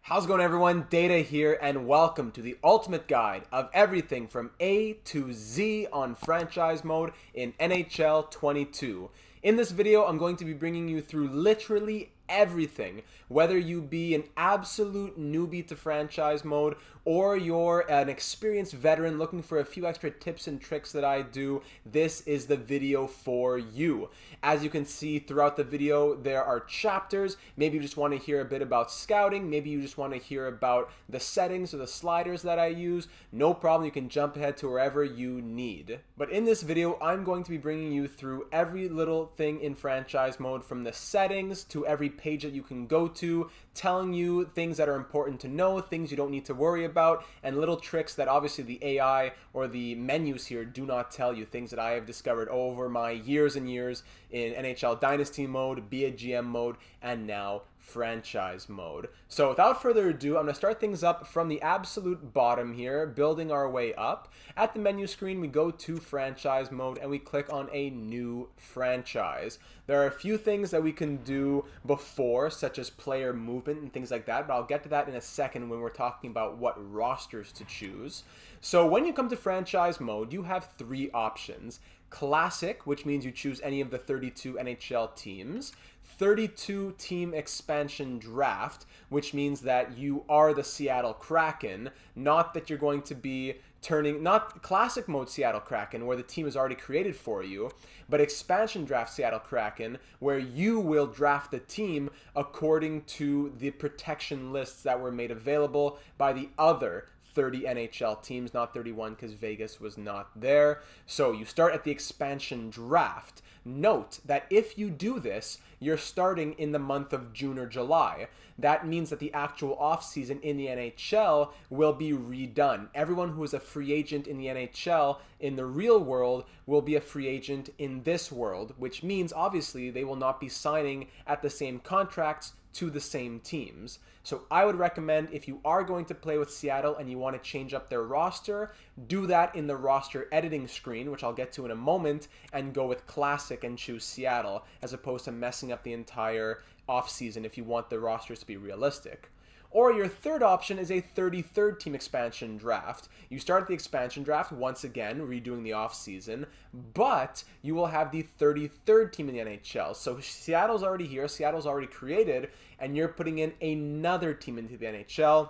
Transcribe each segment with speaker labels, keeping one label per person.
Speaker 1: How's it going, everyone? Data here, and welcome to the ultimate guide of everything from A to Z on franchise mode in NHL 22. In this video, I'm going to be bringing you through literally everything, whether you be an absolute newbie to franchise mode or you're an experienced veteran looking for a few extra tips and tricks that I do. This is the video for you. As you can see throughout the video, there are chapters. Maybe you just want to hear a bit about scouting. Maybe you just want to hear about the settings or the sliders that I use. No problem, you can jump ahead to wherever you need. But in this video, I'm going to be bringing you through every little thing in franchise mode, from the settings to every page that you can go to, telling you things that are important to know, things you don't need to worry about, and little tricks that obviously the AI or the menus here do not tell you, things that I have discovered over my years and years in NHL Dynasty mode, Be a GM mode, and now franchise mode. So without further ado, I'm going to start things up from the absolute bottom here, building our way up. At the menu screen, we go to franchise mode and we click on a new franchise. There are a few things that we can do before, such as player movement and things like that, but I'll get to that in a second when we're talking about what rosters to choose. So when you come to franchise mode, you have three options. Classic, which means you choose any of the 32 NHL teams. 32 team expansion draft, which means that you are the Seattle Kraken, not that you're going to be turning, not classic mode Seattle Kraken where the team is already created for you, but expansion draft Seattle Kraken where you will draft the team according to the protection lists that were made available by the other 30 NHL teams, not 31 because Vegas was not there. So you start at the expansion draft. Note that if you do this, you're starting in the month of June or July. That means that the actual offseason in the NHL will be redone. Everyone who is a free agent in the NHL in the real world will be a free agent in this world, which means obviously they will not be signing at the same contracts to the same teams. So I would recommend, if you are going to play with Seattle and you want to change up their roster, do that in the roster editing screen, which I'll get to in a moment, and go with Classic and choose Seattle, as opposed to messing up the entire offseason if you want the rosters to be realistic. Or your third option is a 33rd team expansion draft. You start the expansion draft, once again, redoing the offseason, but you will have the 33rd team in the NHL. So Seattle's already here, Seattle's already created, and you're putting in another team into the NHL.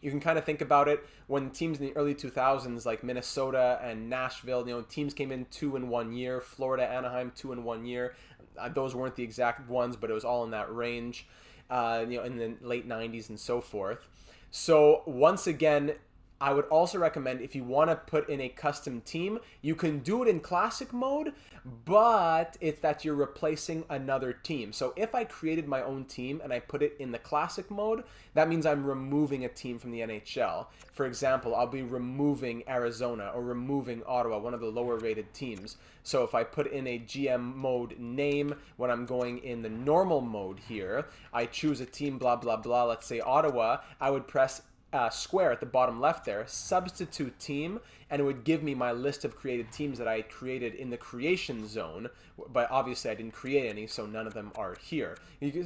Speaker 1: You can kind of think about it when teams in the early 2000s like Minnesota and Nashville, teams came in 2 in 1 year, Florida, Anaheim, 2 in 1 year. Those weren't the exact ones, but it was all in that range. In the late 90s and so forth. So once again, I would also recommend, if you want to put in a custom team, you can do it in classic mode, but it's that you're replacing another team. So if I created my own team and I put it in the classic mode, that means I'm removing a team from the NHL. For example, I'll be removing Arizona or removing Ottawa, one of the lower rated teams. So if I put in a GM mode name when I'm going in the normal mode here, I choose a team, blah, blah, blah, let's say Ottawa, I would press square at the bottom left there, substitute team, and it would give me my list of created teams that I created in the creation zone, but obviously I didn't create any, so none of them are here.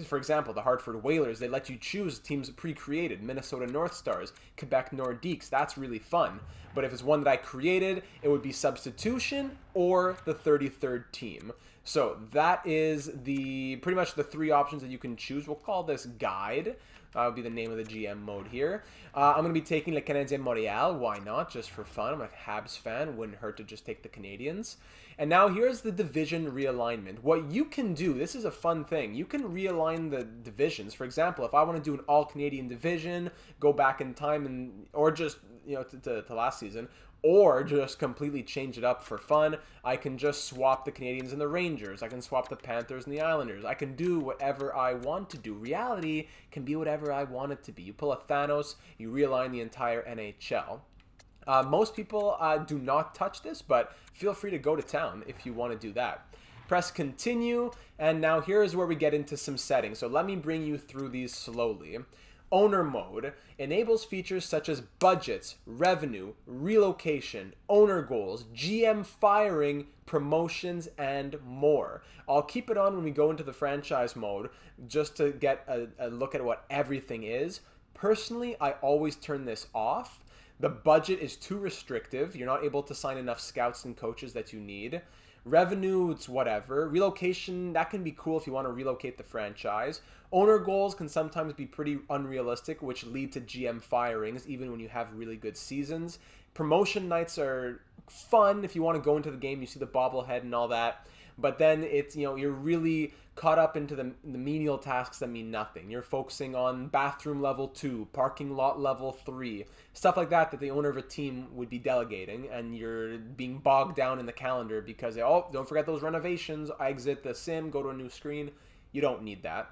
Speaker 1: For example, the Hartford Whalers, they let you choose teams pre-created, Minnesota North Stars, Quebec Nordiques, that's really fun. But if it's one that I created, it would be substitution or the 33rd team. So that is pretty much the three options that you can choose. We'll call this guide. That would be the name of the GM mode here. I'm going to be taking Le Canadien Montréal. Why not? Just for fun. I'm a Habs fan. Wouldn't hurt to just take the Canadiens. And now here's the division realignment. What you can do, this is a fun thing. You can realign the divisions. For example, if I want to do an all-Canadian division, go back in time, or just to last season, or just completely change it up for fun, I can just swap the Canadiens and the Rangers. I can swap the Panthers and the Islanders. I can do whatever I want to do. Reality can be whatever I want it to be. You pull a Thanos, you realign the entire NHL. Most people do not touch this, but feel free to go to town if you want to do that. Press continue, and now here's where we get into some settings. So let me bring you through these slowly. Owner mode enables features such as budgets, revenue, relocation, owner goals, GM firing, promotions, and more. I'll keep it on when we go into the franchise mode just to get a look at what everything is. Personally, I always turn this off. The budget is too restrictive. You're not able to sign enough scouts and coaches that you need. Revenue, it's whatever. Relocation, that can be cool if you want to relocate the franchise. Owner goals can sometimes be pretty unrealistic, which lead to GM firings, even when you have really good seasons. Promotion nights are fun if you want to go into the game, you see the bobblehead and all that. But then it's, you're really caught up into the menial tasks that mean nothing. You're focusing on bathroom level 2, parking lot level 3, stuff like that the owner of a team would be delegating, and you're being bogged down in the calendar because, oh, don't forget those renovations, exit the sim, go to a new screen. You don't need that.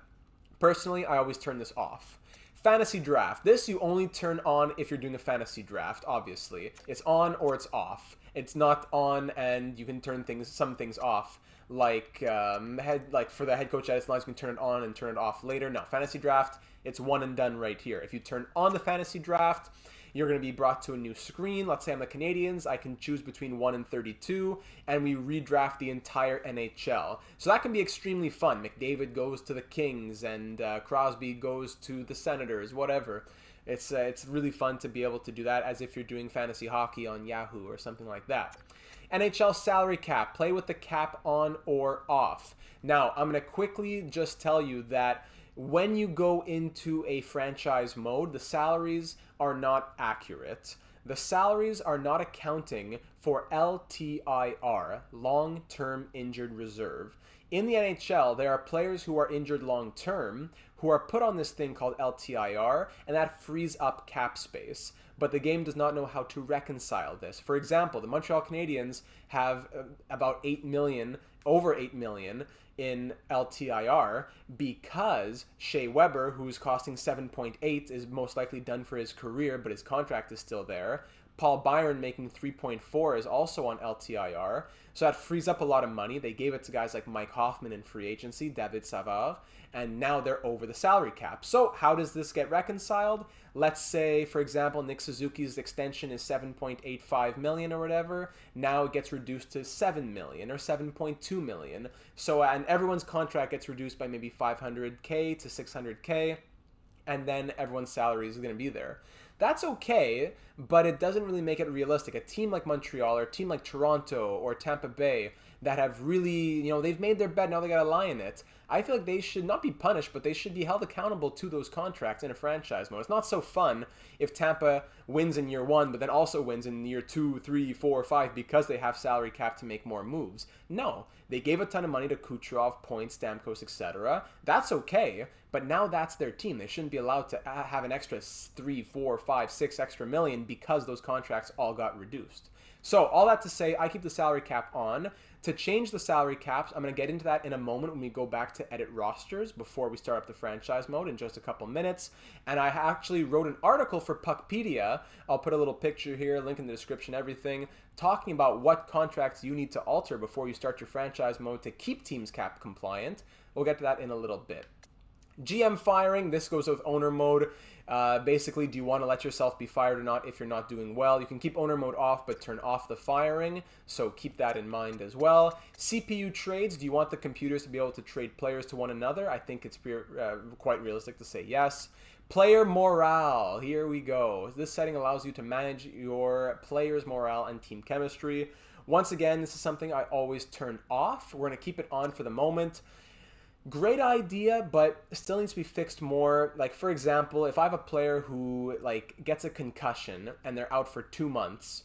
Speaker 1: Personally, I always turn this off. Fantasy draft. This you only turn on if you're doing a fantasy draft, obviously. It's on or it's off. It's not on and you can turn some things off. Like for the head coach edits lines, you can turn it on and turn it off later. No, fantasy draft, it's one and done right here. If you turn on the fantasy draft, you're going to be brought to a new screen. Let's say I'm the Canadians. I can choose between 1 and 32, and we redraft the entire NHL. So that can be extremely fun. McDavid goes to the Kings, and Crosby goes to the Senators, whatever. It's really fun to be able to do that as if you're doing fantasy hockey on Yahoo or something like that. NHL salary cap. Play with the cap on or off. Now, I'm going to quickly just tell you that when you go into a franchise mode, the salaries are not accurate. The salaries are not accounting for LTIR, long-term injured reserve. In the NHL, there are players who are injured long-term who are put on this thing called LTIR, and that frees up cap space. But the game does not know how to reconcile this. For example, the Montreal Canadiens have about 8 million, over 8 million in LTIR because Shea Weber, who's costing 7.8, is most likely done for his career, but his contract is still there. Paul Byron making 3.4 is also on LTIR, so that frees up a lot of money. They gave it to guys like Mike Hoffman in free agency, David Savard, and now they're over the salary cap. So how does this get reconciled? Let's say, for example, Nick Suzuki's extension is 7.85 million or whatever. Now it gets reduced to 7 million or 7.2 million. So, and everyone's contract gets reduced by maybe 500K to 600K, and then everyone's salary is going to be there. That's okay, but it doesn't really make it realistic. A team like Montreal or a team like Toronto or Tampa Bay that have really, they've made their bed, now they got to lie in it. I feel like they should not be punished, but they should be held accountable to those contracts in a franchise mode. It's not so fun if Tampa wins in year 1, but then also wins in year 2, 3, 4, 5 because they have salary cap to make more moves. No, they gave a ton of money to Kucherov, Point, Stamkos, etc. That's okay, but now that's their team. They shouldn't be allowed to have an extra 3, 4, 5, 6 extra million because those contracts all got reduced. So all that to say, I keep the salary cap on. To change the salary caps, I'm going to get into that in a moment when we go back to edit rosters before we start up the franchise mode in just a couple minutes. And I actually wrote an article for Puckpedia. I'll put a little picture here, link in the description, everything, talking about what contracts you need to alter before you start your franchise mode to keep teams cap compliant. We'll get to that in a little bit. GM firing, this goes with owner mode. Basically, do you want to let yourself be fired or not if you're not doing well? You can keep owner mode off, but turn off the firing, so keep that in mind as well. CPU trades, do you want the computers to be able to trade players to one another? I think it's quite realistic to say yes. Player morale, here we go. This setting allows you to manage your players' morale and team chemistry. Once again, this is something I always turn off. We're going to keep it on for the moment. Great idea, but still needs to be fixed more. Like, for example, if I have a player who gets a concussion and they're out for 2 months,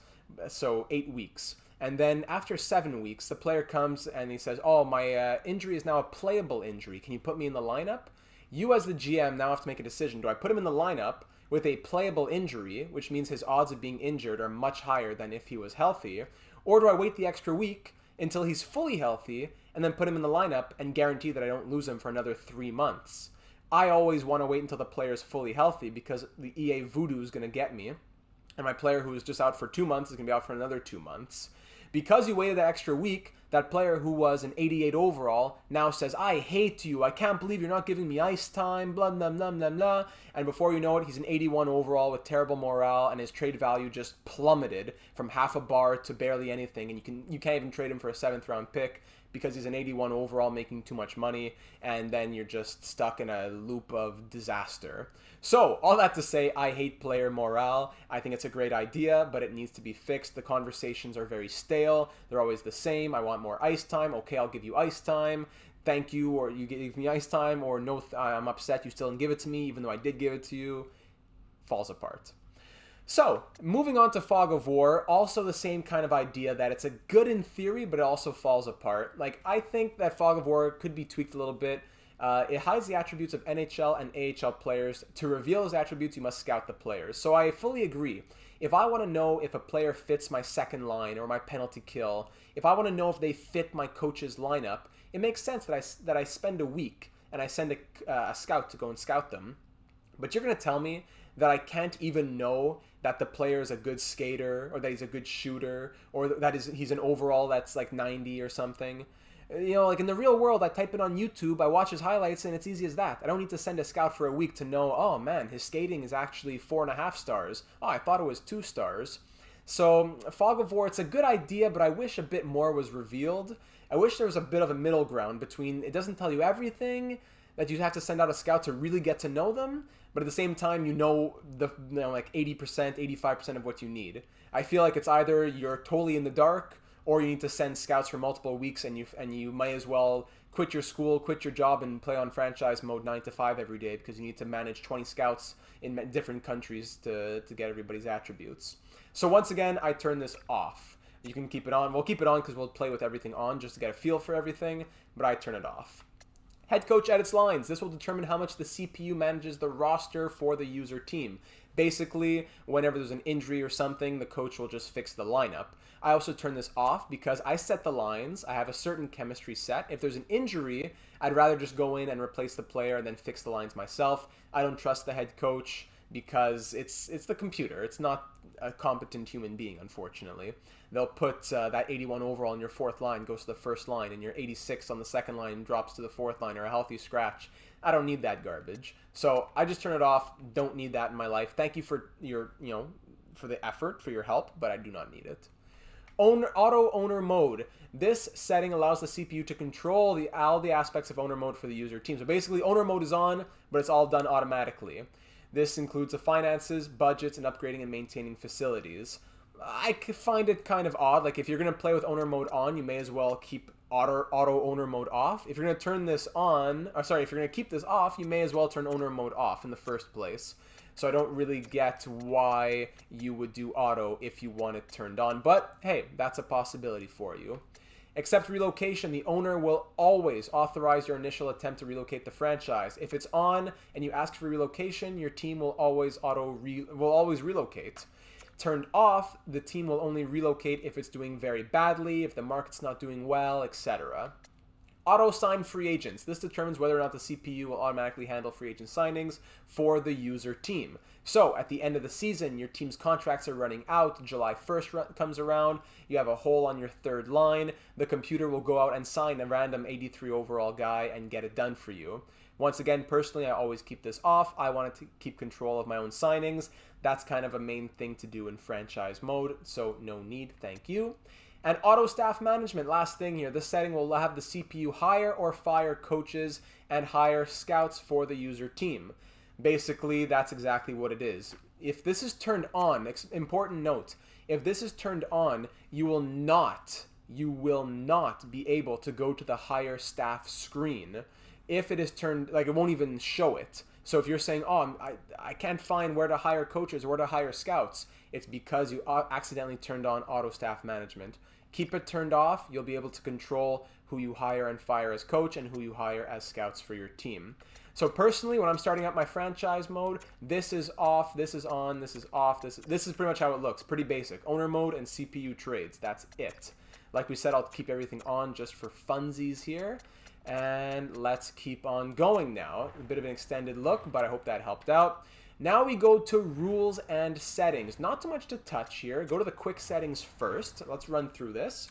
Speaker 1: so 8 weeks, and then after 7 weeks, the player comes and he says, oh, my injury is now a playable injury. Can you put me in the lineup? You as the GM now have to make a decision. Do I put him in the lineup with a playable injury, which means his odds of being injured are much higher than if he was healthy, or do I wait the extra week until he's fully healthy and then put him in the lineup and guarantee that I don't lose him for another 3 months? I always want to wait until the player's fully healthy because the EA voodoo is going to get me, and my player who is just out for 2 months is going to be out for another 2 months. Because you waited that extra week, that player who was an 88 overall now says, I hate you, I can't believe you're not giving me ice time, blah, blah, blah, blah, blah. And before you know it, he's an 81 overall with terrible morale, and his trade value just plummeted from half a bar to barely anything, and you can't even trade him for a 7th round pick because he's an 81 overall making too much money, and then you're just stuck in a loop of disaster. So, all that to say, I hate player morale. I think it's a great idea, but it needs to be fixed. The conversations are very stale. They're always the same. I want more ice time. Okay, I'll give you ice time. Thank you, or you gave me ice time, or no, I'm upset you still didn't give it to me, even though I did give it to you. Falls apart. So, moving on to Fog of War, also the same kind of idea that it's a good in theory, but it also falls apart. Like, I think that Fog of War could be tweaked a little bit. It hides the attributes of NHL and AHL players. To reveal those attributes, you must scout the players. So I fully agree. If I want to know if a player fits my second line or my penalty kill, if I want to know if they fit my coach's lineup, it makes sense that I spend a week and I send a scout to go and scout them. But you're going to tell me that I can't even know that the player is a good skater, or that he's a good shooter, or that he's an overall that's like 90 or something. You know, like in the real world, I type it on YouTube, I watch his highlights, and it's easy as that. I don't need to send a scout for a week to know, oh man, his skating is actually 4.5 stars. Oh, I thought it was 2 stars. So, Fog of War, it's a good idea, but I wish a bit more was revealed. I wish there was a bit of a middle ground between, it doesn't tell you everything, that you have to send out a scout to really get to know them, but at the same time, like 80%, 85% of what you need. I feel like it's either you're totally in the dark, or you need to send scouts for multiple weeks, and you might as well quit your school, quit your job, and play on franchise mode 9 to 5 every day, because you need to manage 20 scouts in different countries to get everybody's attributes. So once again, I turn this off. You can keep it on. We'll keep it on because we'll play with everything on just to get a feel for everything, but I turn it off. Head coach edits lines. This will determine how much the CPU manages the roster for the user team. Basically, whenever there's an injury or something, the coach will just fix the lineup. I also turn this off because I set the lines. I have a certain chemistry set. If there's an injury, I'd rather just go in and replace the player and then fix the lines myself. I don't trust the head coach because it's the computer. It's not a competent human being, unfortunately. They'll put that 81 overall in your fourth line goes to the first line, and your 86 on the second line drops to the fourth line, or a healthy scratch. I don't need that garbage. So I just turn it off. Don't need that in my life. Thank you for for the effort, for your help, but I do not need it. Auto owner mode. This setting allows the CPU to control all the aspects of owner mode for the user team. So basically, owner mode is on, but it's all done automatically. This includes the finances, budgets, and upgrading and maintaining facilities. I find it kind of odd. Like, if you're going to play with owner mode on, you may as well keep auto owner mode off. If you're going to turn this on, if you're going to keep this off, you may as well turn owner mode off in the first place. So I don't really get why you would do auto if you want it turned on. But hey, that's a possibility for you. Except relocation, the owner will always authorize your initial attempt to relocate the franchise. If it's on and you ask for relocation, your team will always relocate. Turned off, the team will only relocate if it's doing very badly, if the market's not doing well, etc. Auto-sign free agents. This determines whether or not the CPU will automatically handle free agent signings for the user team. So, at the end of the season, your team's contracts are running out, July 1st comes around, you have a hole on your third line, the computer will go out and sign a random 83 overall guy and get it done for you. Once again, personally, I always keep this off. I wanted to keep control of my own signings. That's kind of a main thing to do in franchise mode, so no need, thank you. And auto staff management, last thing here, this setting will have the CPU hire or fire coaches and hire scouts for the user team. Basically, that's exactly what it is. If this is turned on, important note, if this is turned on, you will not be able to go to the hire staff screen. If it is turned, like, it won't even show it. So if you're saying, oh, I can't find where to hire coaches or where to hire scouts, it's because you accidentally turned on auto staff management. Keep it turned off. You'll be able to control who you hire and fire as coach and who you hire as scouts for your team. So personally, when I'm starting up my franchise mode, this is off, this is on, this is off. This is pretty much how it looks. Pretty basic. Owner mode and CPU trades. That's it. Like we said, I'll keep everything on just for funsies here. And let's keep on going now. A bit of an extended look, but I hope that helped out. Now we go to rules and settings. Not too much to touch here. Go to the quick settings first. Let's run through this.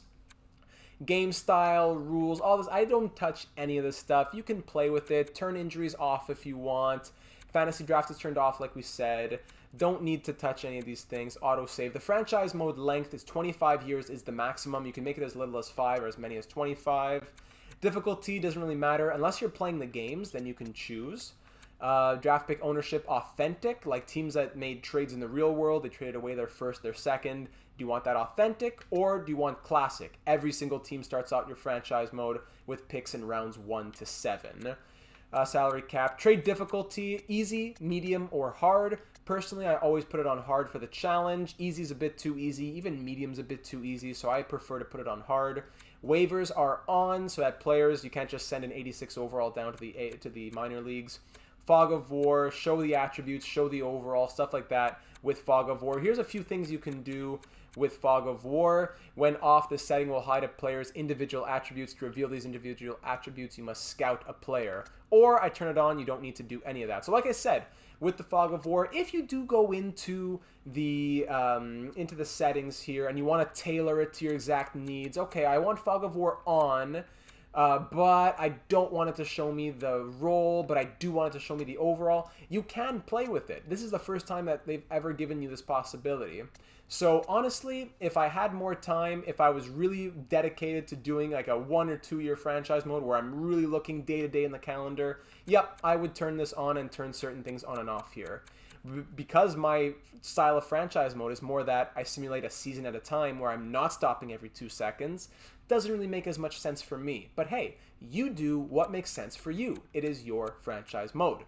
Speaker 1: Game style, rules, all this. I don't touch any of this stuff. You can play with it. Turn injuries off if you want. Fantasy draft is turned off, like we said. Don't need to touch any of these things. Autosave. The franchise mode length is 25 years is the maximum. You can make it as little as 5 or as many as 25. Difficulty doesn't really matter. Unless you're playing the games, then you can choose. Draft pick ownership, authentic, like teams that made trades in the real world, they traded away their first, their second. Do you want that authentic, or do you want classic? Every single team starts out your franchise mode with picks in rounds 1 to 7. Salary cap, trade difficulty, easy, medium, or hard. Personally, I always put it on hard for the challenge. Easy is a bit too easy, even medium's a bit too easy, so I prefer to put it on hard. Waivers are on, so that players, you can't just send an 86 overall down to the minor leagues. Fog of War, show the attributes, show the overall, stuff like that with Fog of War. Here's a few things you can do with Fog of War. When off, the setting will hide a player's individual attributes. To reveal these individual attributes, you must scout a player. Or I turn it on, you don't need to do any of that. So like I said, with the Fog of War, if you do go into the settings here and you want to tailor it to your exact needs, okay, I want Fog of War on, but I don't want it to show me the role, but I do want it to show me the overall. You can play with it. This is the first time that they've ever given you this possibility. So honestly, if I had more time, if I was really dedicated to doing like a 1 or 2 year franchise mode where I'm really looking day to day in the calendar, yep, I would turn this on and turn certain things on and off here. Because my style of franchise mode is more that I simulate a season at a time where I'm not stopping every 2 seconds, doesn't really make as much sense for me. But hey, you do what makes sense for you. It is your franchise mode.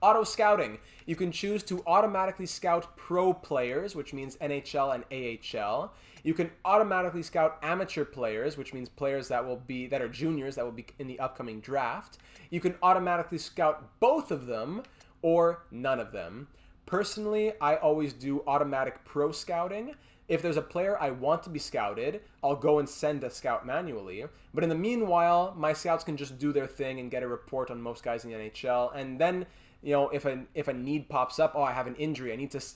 Speaker 1: Auto scouting. You can choose to automatically scout pro players, which means NHL and AHL. You can automatically scout amateur players, which means players that are juniors that will be in the upcoming draft. You can automatically scout both of them or none of them. Personally, I always do automatic pro scouting. If there's a player I want to be scouted, I'll go and send a scout manually. But in the meanwhile, my scouts can just do their thing and get a report on most guys in the NHL. And then, you know, if a need pops up, oh, I have an injury, I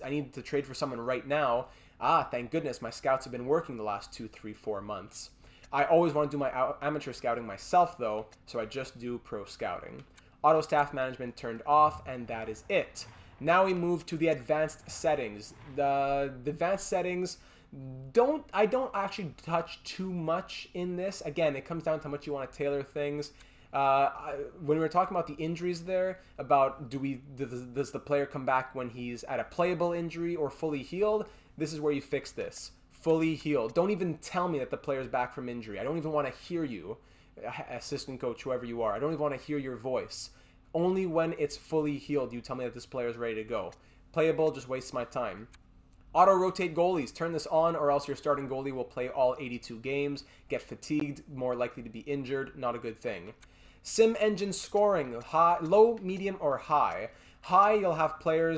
Speaker 1: need to trade for someone right now. Thank goodness my scouts have been working the last 2, 3, 4 months. I always want to do my amateur scouting myself though, so I just do pro scouting. Auto staff management turned off, and that is it. Now we move to the advanced settings. The advanced settings, I don't actually touch too much in this. Again, it comes down to how much you want to tailor things. When we were talking about the injuries there, about does the player come back when he's at a playable injury or fully healed, this is where you fix this. Fully healed. Don't even tell me that the player's back from injury. I don't even want to hear you, assistant coach, whoever you are. I don't even want to hear your voice. Only when it's fully healed, you tell me that this player is ready to go. Playable just wastes my time. Auto-rotate goalies. Turn this on or else your starting goalie will play all 82 games, get fatigued, more likely to be injured. Not a good thing. Sim engine scoring. High, low, medium, or high. High, you'll have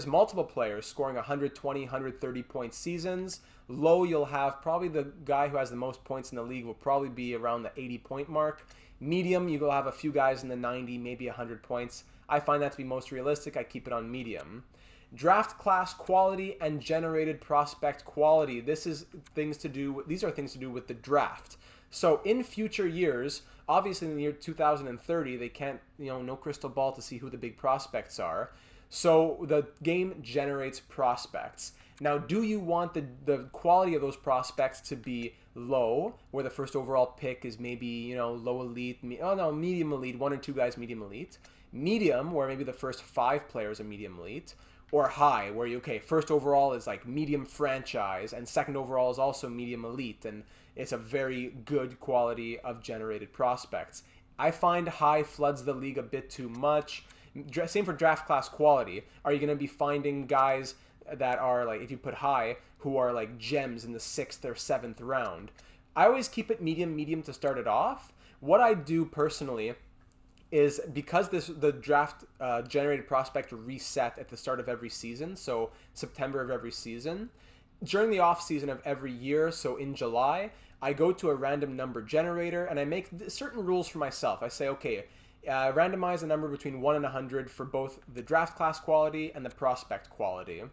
Speaker 1: multiple players scoring 120, 130 point seasons. Low, you'll have probably the guy who has the most points in the league will probably be around the 80 point mark. Medium, you will have a few guys in the 90, maybe 100 points. I find that to be most realistic. I keep it on medium. Draft class quality and generated prospect quality. These are things to do with the draft. So in future years, obviously in the year 2030, they can't, no crystal ball to see who the big prospects are. So the game generates prospects. Now, do you want the quality of those prospects to be low, where the first overall pick is maybe, low elite, medium elite, 1 or 2 guys medium elite. Medium, where maybe the first 5 players are medium elite. Or high, where first overall is like medium franchise, and second overall is also medium elite, and it's a very good quality of generated prospects. I find high floods the league a bit too much. Same for draft class quality. Are you going to be finding guys that are like, if you put high, who are like gems in the 6th or 7th round? I always keep it medium to start it off. What I do personally is, because the draft generated prospect reset at the start of every season, so September of every season, during the off season of every year, so in July, I go to a random number generator and I make certain rules for myself. I say, okay, randomize a number between 1 and 100 for both the draft class quality and the prospect quality.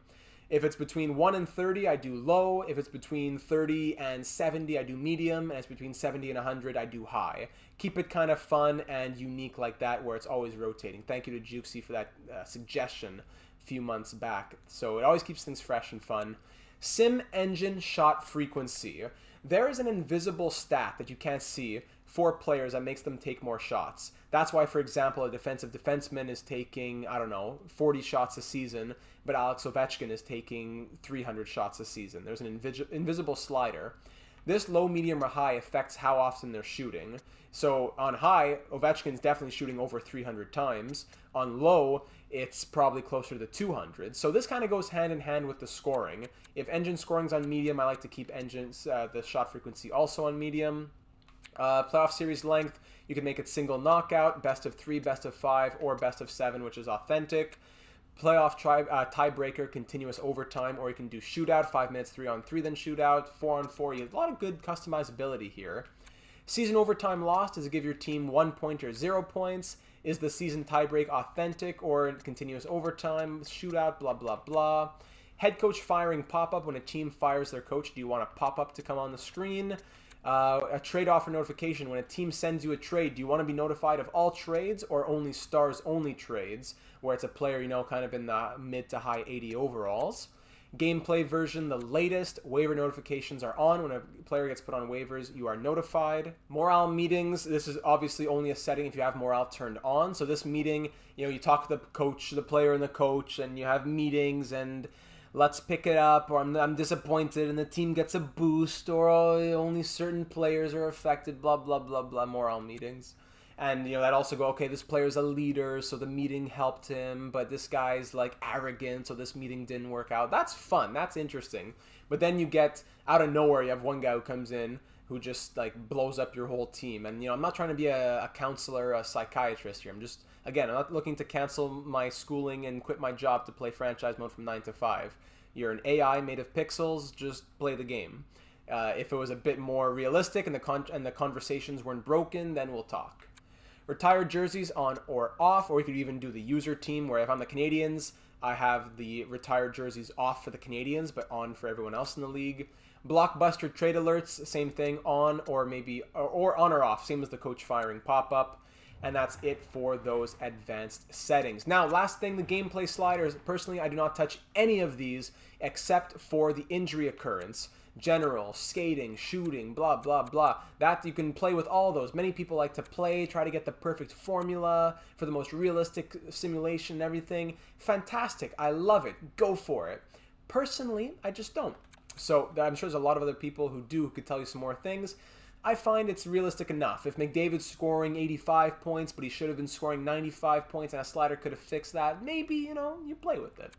Speaker 1: If it's between 1 and 30, I do low. If it's between 30 and 70, I do medium. And if it's between 70 and 100, I do high. Keep it kind of fun and unique like that, where it's always rotating. Thank you to Jukesy for that suggestion a few months back. So it always keeps things fresh and fun. Sim engine shot frequency. There is an invisible stat that you can't see for players that makes them take more shots. That's why, for example, a defensive defenseman is taking, I don't know, 40 shots a season, but Alex Ovechkin is taking 300 shots a season. There's an invisible slider. This low, medium, or high affects how often they're shooting. So on high, Ovechkin's definitely shooting over 300 times. On low, it's probably closer to 200. So this kind of goes hand in hand with the scoring. If engine scoring's on medium, I like to keep the shot frequency also on medium. Playoff series length, you can make it single knockout, best of 3, best of 5, or best of 7, which is authentic. Playoff tiebreaker, continuous overtime, or you can do shootout, 5 minutes, 3-on-3, then shootout, 4-on-4. You have a lot of good customizability here. Season overtime lost, does it give your team 1 point or 0 points? Is the season tiebreak authentic or continuous overtime, shootout, blah, blah, blah. Head coach firing pop-up, when a team fires their coach, do you want a pop-up to come on the screen? A trade offer notification, when a team sends you a trade, do you want to be notified of all trades or only stars only trades, where it's a player, you know, kind of in the mid to high 80 overalls. Gameplay version, the latest. Waiver notifications are on. When a player gets put on waivers, you are notified. Morale meetings, this is obviously only a setting if you have morale turned on. So this meeting, you know, you talk to the coach, the player and the coach, and you have meetings and let's pick it up, or I'm disappointed and the team gets a boost, or only certain players are affected, blah, blah, blah, blah, morale meetings. And, you know, that also go, okay, this player's a leader, so the meeting helped him, but this guy's, like, arrogant, so this meeting didn't work out. That's fun. That's interesting. But then you get, out of nowhere, you have one guy who comes in who just, like, blows up your whole team. And, you know, I'm not trying to be a counselor, a psychiatrist here. I'm just, again, I'm not looking to cancel my schooling and quit my job to play franchise mode from 9 to 5. You're an AI made of pixels, just play the game. If it was a bit more realistic and the conversations weren't broken, then we'll talk. Retired jerseys on or off, or you could even do the user team, where if I'm the Canadiens, I have the retired jerseys off for the Canadiens, but on for everyone else in the league. Blockbuster trade alerts, same thing, on or maybe, or on or off, same as the coach firing pop-up. And that's it for those advanced settings. Now, last thing, the gameplay sliders. Personally, I do not touch any of these except for the injury occurrence. General, skating, shooting, blah, blah, blah. That you can play with all those. Many people like to play, try to get the perfect formula for the most realistic simulation and everything. Fantastic. I love it. Go for it. Personally, I just don't. So I'm sure there's a lot of other people who do, who could tell you some more things. I find it's realistic enough. If McDavid's scoring 85 points, but he should have been scoring 95 points, and a slider could have fixed that, maybe, you know, you play with it.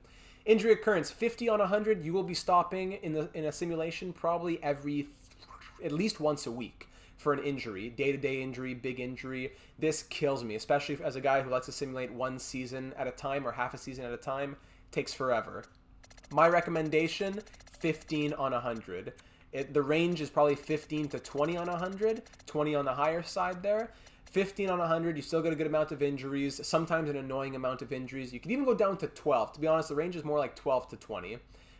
Speaker 1: Injury occurrence, 50 on 100, you will be stopping in a simulation probably at least once a week for an injury, day-to-day injury, big injury. This kills me, especially as a guy who likes to simulate one season at a time or half a season at a time. It takes forever. My recommendation, 15 on 100. The range is probably 15 to 20 on 100, 20 on the higher side there. 15 on 100, you still get a good amount of injuries, sometimes an annoying amount of injuries. You can even go down to 12. To be honest, the range is more like 12 to 20.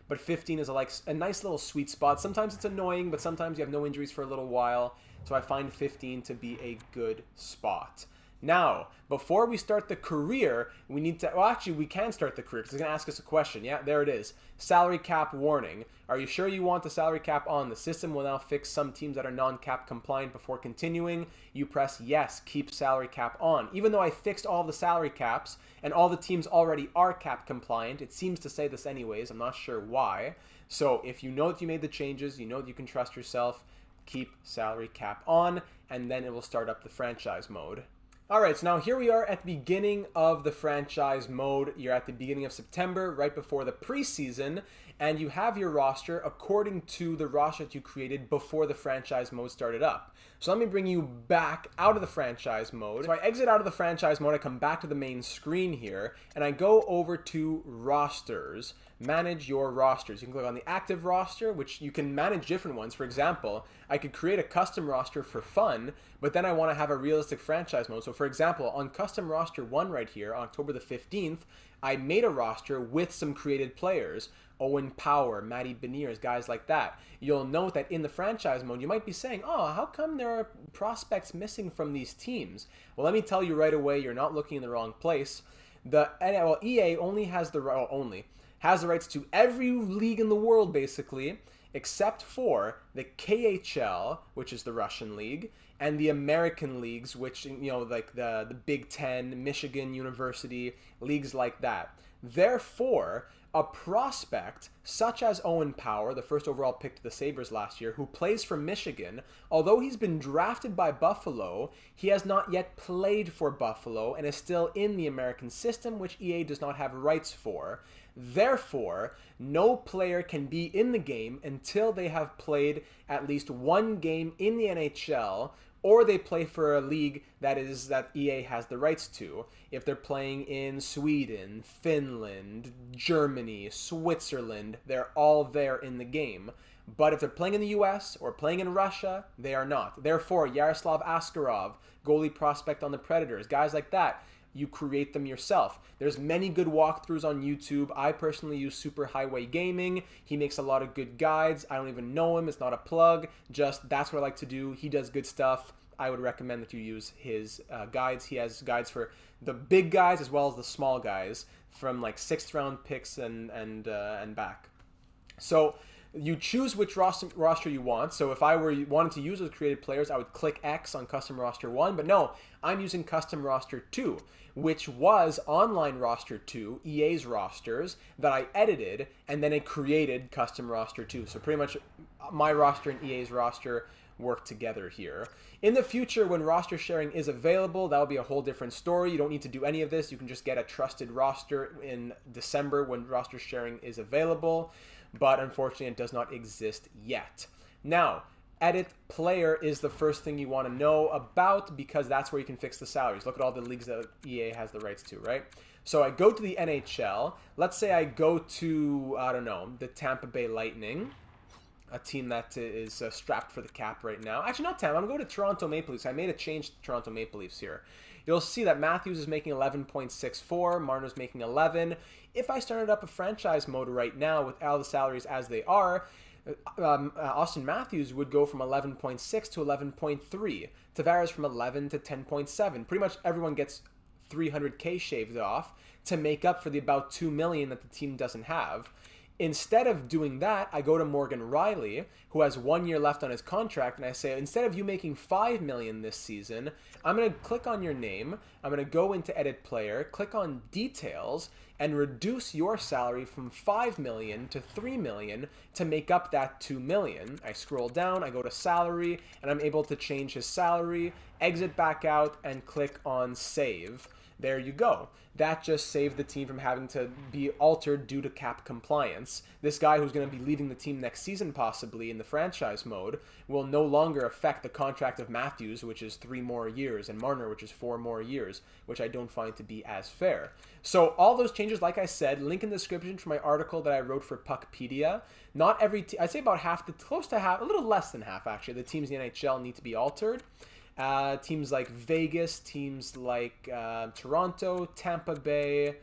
Speaker 1: But 15 is a nice little sweet spot. Sometimes it's annoying, but sometimes you have no injuries for a little while. So I find 15 to be a good spot. Now, before we start the career, we need to... Well, actually, we can start the career because it's going to ask us a question. Yeah, there it is. Salary cap warning. Are you sure you want the salary cap on? The system will now fix some teams that are non-cap compliant before continuing. You press yes, keep salary cap on. Even though I fixed all the salary caps and all the teams already are cap compliant, it seems to say this anyways. I'm not sure why. So if you know that you made the changes, you know that you can trust yourself, keep salary cap on, and then it will start up the franchise mode. Alright, so now here we are at the beginning of the franchise mode. You're at the beginning of September, right before the preseason, and you have your roster according to the roster that you created before the franchise mode started up. So let me bring you back out of the franchise mode. So I exit out of the franchise mode, I come back to the main screen here, and I go over to rosters. manage your rosters. You can click on the active roster, which you can manage different ones. For example, I could create a custom roster for fun, but then I want to have a realistic franchise mode. So for example, on custom roster 1 right here, on October the 15th, I made a roster with some created players. Owen Power, Matty Beniers, guys like that. You'll note that in the franchise mode, you might be saying, oh, how come there are prospects missing from these teams? Well, let me tell you right away, you're not looking in the wrong place. EA only has the rights to every league in the world, basically, except for the KHL, which is the Russian league, and the American leagues, which, like the Big Ten, Michigan University, leagues like that. Therefore, a prospect such as Owen Power, the first overall pick to the Sabres last year, who plays for Michigan, although he's been drafted by Buffalo, he has not yet played for Buffalo and is still in the American system, which EA does not have rights for. Therefore, no player can be in the game until they have played at least one game in the NHL, or they play for a league that EA has the rights to. If they're playing in Sweden, Finland, Germany, Switzerland, they're all there in the game. But if they're playing in the US or playing in Russia, they are not. Therefore, Yaroslav Askarov, goalie prospect on the Predators, guys like that, you create them yourself. There's many good walkthroughs on YouTube. I personally use Super Highway Gaming. He makes a lot of good guides. I don't even know him. It's not a plug. Just that's what I like to do. He does good stuff. I would recommend that you use his guides. He has guides for the big guys as well as the small guys, from like 6th round picks and back. So you choose which roster you want. So if I wanted to use those created players, I would click X on custom roster 1. But no, I'm using custom roster 2, which was online roster 2, EA's rosters, that I edited, and then it created custom roster 2. So pretty much my roster and EA's roster work together here. In the future, when roster sharing is available, that'll be a whole different story. You don't need to do any of this. You can just get a trusted roster in December when roster sharing is available, but unfortunately it does not exist yet. Now, edit player is the first thing you want to know about, because that's where you can fix the salaries. Look at all the leagues that EA has the rights to, right? So I go to the NHL. Let's say I go to, I don't know, the Tampa Bay Lightning, a team that is strapped for the cap right now. Actually, not Tampa. I'm going to go to Toronto Maple Leafs. I made a change to Toronto Maple Leafs here. You'll see that Matthews is making 11.64. Marner's making 11. If I started up a franchise mode right now with all the salaries as they are, Austin Matthews would go from 11.6 to 11.3. Tavares from 11 to 10.7. Pretty much everyone gets 300K shaved off to make up for the about $2 million that the team doesn't have. Instead of doing that, I go to Morgan Riley, who has 1 year left on his contract, and I say, instead of you making $5 million this season, I'm going to click on your name, I'm going to go into Edit Player, click on Details, and reduce your salary from $5 million to $3 million to make up that $2 million. I scroll down, I go to Salary, and I'm able to change his salary, exit back out, and click on Save. There you go. That just saved the team from having to be altered due to cap compliance. This guy who's going to be leaving the team next season possibly in the franchise mode will no longer affect the contract of Matthews, which is 3 more years, and Marner, which is 4 more years, which I don't find to be as fair. So all those changes, like I said, link in the description for my article that I wrote for Puckpedia. Not every I'd say about half, close to half, a little less than half actually, the teams in the NHL need to be altered. Teams like Vegas, teams like Toronto, Tampa Bay,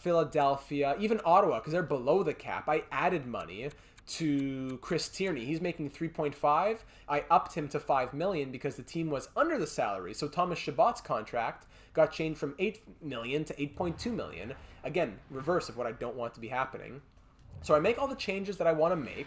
Speaker 1: Philadelphia, even Ottawa, because they're below the cap. I added money to Chris Tierney. He's making 3.5. I upped him to 5 million because the team was under the salary. So Thomas Chabot's contract got changed from 8 million to 8.2 million. Again, reverse of what I don't want to be happening. So I make all the changes that I want to make.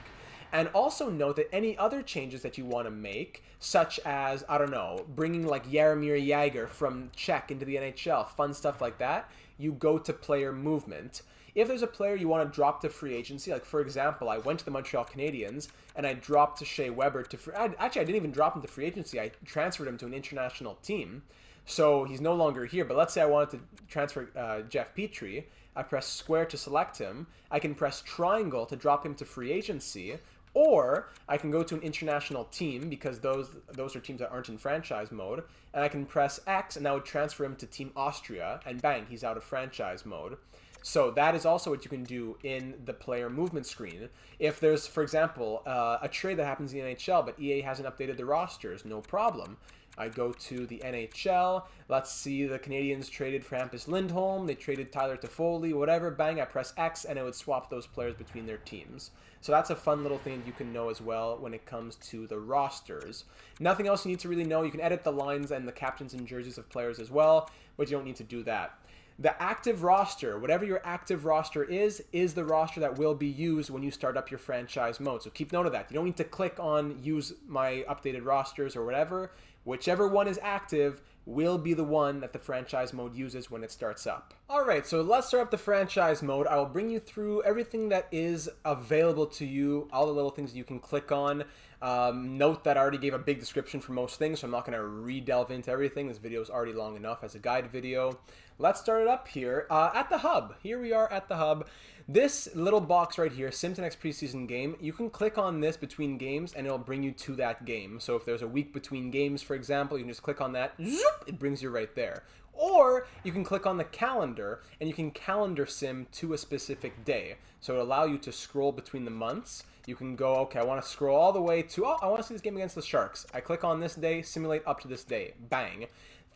Speaker 1: And also note that any other changes that you want to make, such as, I don't know, bringing like Jaromir Jagr from Czech into the NHL, fun stuff like that, you go to player movement. If there's a player you want to drop to free agency, like for example, I went to the Montreal Canadiens and I dropped to Shea Weber to actually, I didn't even drop him to free agency. I transferred him to an international team. So he's no longer here. But let's say I wanted to transfer Jeff Petrie. I press square to select him. I can press triangle to drop him to free agency. Or I can go to an international team, because those are teams that aren't in franchise mode, and I can press X, and that would transfer him to Team Austria, and bang, he's out of franchise mode. So that is also what you can do in the player movement screen. If there's, for example, a trade that happens in the NHL, but EA hasn't updated the rosters, no problem. I go to the NHL. Let's see, the Canadians traded for Hampus Lindholm. They traded Tyler Toffoli, whatever. Bang, I press X, and it would swap those players between their teams. So that's a fun little thing you can know as well when it comes to the rosters. Nothing else you need to really know. You can edit the lines and the captains and jerseys of players as well, but you don't need to do that. The active roster, whatever your active roster is the roster that will be used when you start up your franchise mode. So keep note of that. You don't need to click on use my updated rosters or whatever. Whichever one is active will be the one that the franchise mode uses when it starts up. Alright, so let's start up the franchise mode. I will bring you through everything that is available to you, all the little things you can click on. Note that I already gave a big description for most things, so I'm not going to re-delve into everything. This video is already long enough as a guide video. Let's start it up here at the hub. Here we are at the hub. This little box right here, Sim to Next Preseason Game, you can click on this between games and it'll bring you to that game. So if there's a week between games, for example, you can just click on that, zoop, it brings you right there. Or you can click on the calendar and you can calendar sim to a specific day. So it'll allow you to scroll between the months. You can go, okay, I want to scroll all the way to, oh, I want to see this game against the Sharks. I click on this day, simulate up to this day, bang.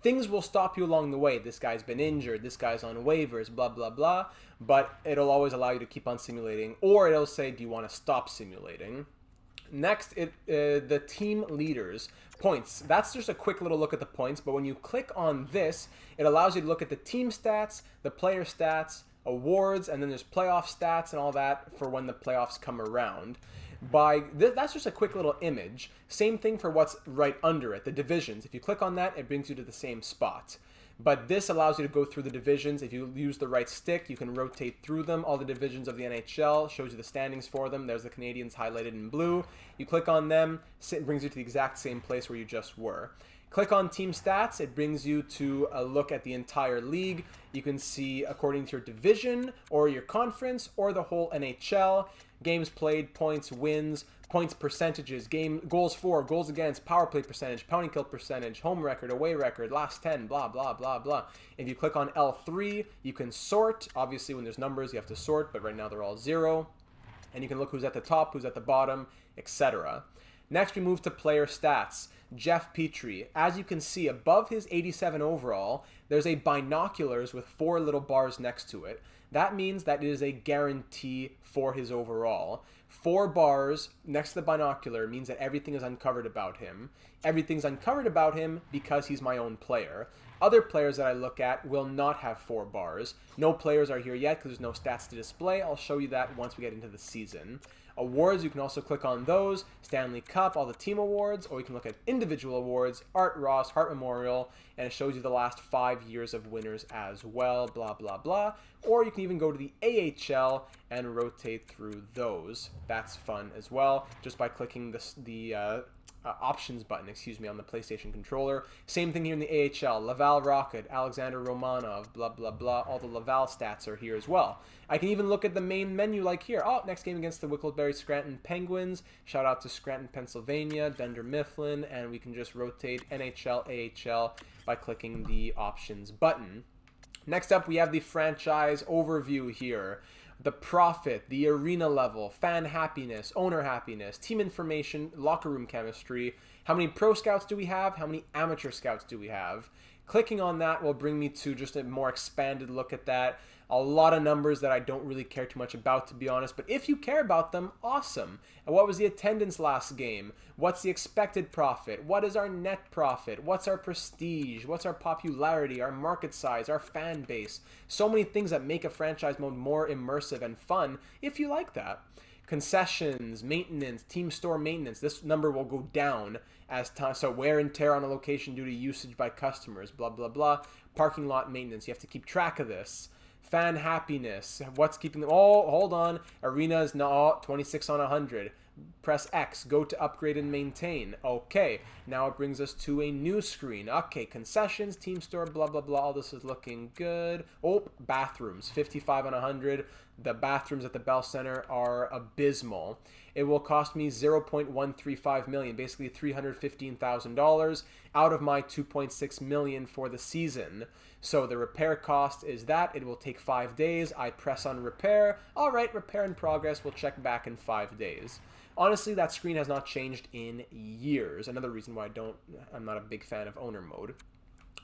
Speaker 1: Things will stop you along the way. This guy's been injured, this guy's on waivers, blah, blah, blah. But it'll always allow you to keep on simulating. Or it'll say, do you want to stop simulating? Next, the team leaders. Points. That's just a quick little look at the points. But when you click on this, it allows you to look at the team stats, the player stats, awards, and then there's playoff stats and all that for when the playoffs come around. That's just a quick little image. Same thing for what's right under it, the divisions. If you click on that, it brings you to the same spot. But this allows you to go through the divisions. If you use the right stick, you can rotate through them. All the divisions of the NHL, shows you the standings for them. There's the Canadians highlighted in blue. You click on them, it brings you to the exact same place where you just were. Click on team stats, it brings you to a look at the entire league. You can see according to your division or your conference or the whole NHL, games played, points, wins, points percentages, game goals for, goals against, power play percentage, penalty kill percentage, home record, away record, last 10, blah, blah, blah, blah. If you click on L3, you can sort. Obviously, when there's numbers, you have to sort, but right now they're all 0. And you can look who's at the top, who's at the bottom, etc. Next, we move to player stats. Jeff Petrie. As you can see, above his 87 overall, there's a binoculars with 4 little bars next to it. That means that it is a guarantee for his overall. 4 bars next to the binocular means that everything is uncovered about him. Everything's uncovered about him because he's my own player. Other players that I look at will not have 4 bars. No players are here yet because there's no stats to display. I'll show you that once we get into the season. Awards, you can also click on those. Stanley Cup, all the team awards, or you can look at individual awards, Art Ross, Hart Memorial, and it shows you the last 5 years of winners as well, blah, blah, blah. Or you can even go to the AHL and rotate through those. That's fun as well, just by clicking the options button, on the PlayStation controller. Same thing here in the AHL. Laval Rocket, Alexander Romanov, blah, blah, blah. All the Laval stats are here as well. I can even look at the main menu like here. Oh, next game against the Wickleberry Scranton Penguins. Shout out to Scranton, Pennsylvania, Dunder Mifflin, and we can just rotate NHL, AHL by clicking the options button. Next up, we have the franchise overview here. The profit, the arena level, fan happiness, owner happiness, team information, locker room chemistry. How many pro scouts do we have? How many amateur scouts do we have? Clicking on that will bring me to just a more expanded look at that. A lot of numbers that I don't really care too much about, to be honest, but if you care about them, awesome. And what was the attendance last game? What's the expected profit? What is our net profit? What's our prestige? What's our popularity, our market size, our fan base? So many things that make a franchise mode more immersive and fun if you like that. Concessions, maintenance, team store maintenance. This number will go down as time. So wear and tear on a location due to usage by customers, blah, blah, blah. Parking lot maintenance. You have to keep track of this. Fan happiness. What's keeping them? Oh, hold on. Arenas, no, 26 on 100. Press X. Go to upgrade and maintain. Okay. Now it brings us to a new screen. Okay. Concessions, team store, blah, blah, blah. All this is looking good. Oh, bathrooms. 55 on 100. The bathrooms at the Bell Center are abysmal. It will cost me 0.135 million, basically $315,000 out of my 2.6 million for the season. So the repair cost is that. It will take 5 days. I press on repair. All right, repair in progress. We'll check back in 5 days. Honestly, that screen has not changed in years. Another reason why I'm not a big fan of owner mode.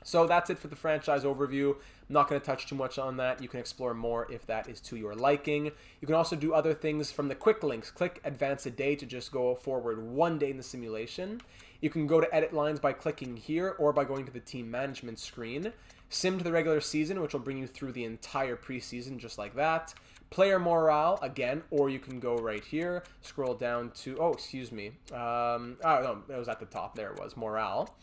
Speaker 1: So that's it for the franchise overview. I'm not going to touch too much on that. You can explore more if that is to your liking. You can also do other things from the quick links. Click advance a day to just go forward 1 day in the simulation. You can go to edit lines by clicking here or by going to the team management screen. Sim to the regular season, which will bring you through the entire preseason just like that. Player morale, again, or you can go right here, scroll down to, oh, excuse me. Oh, no, it was at the top. There it was, morale.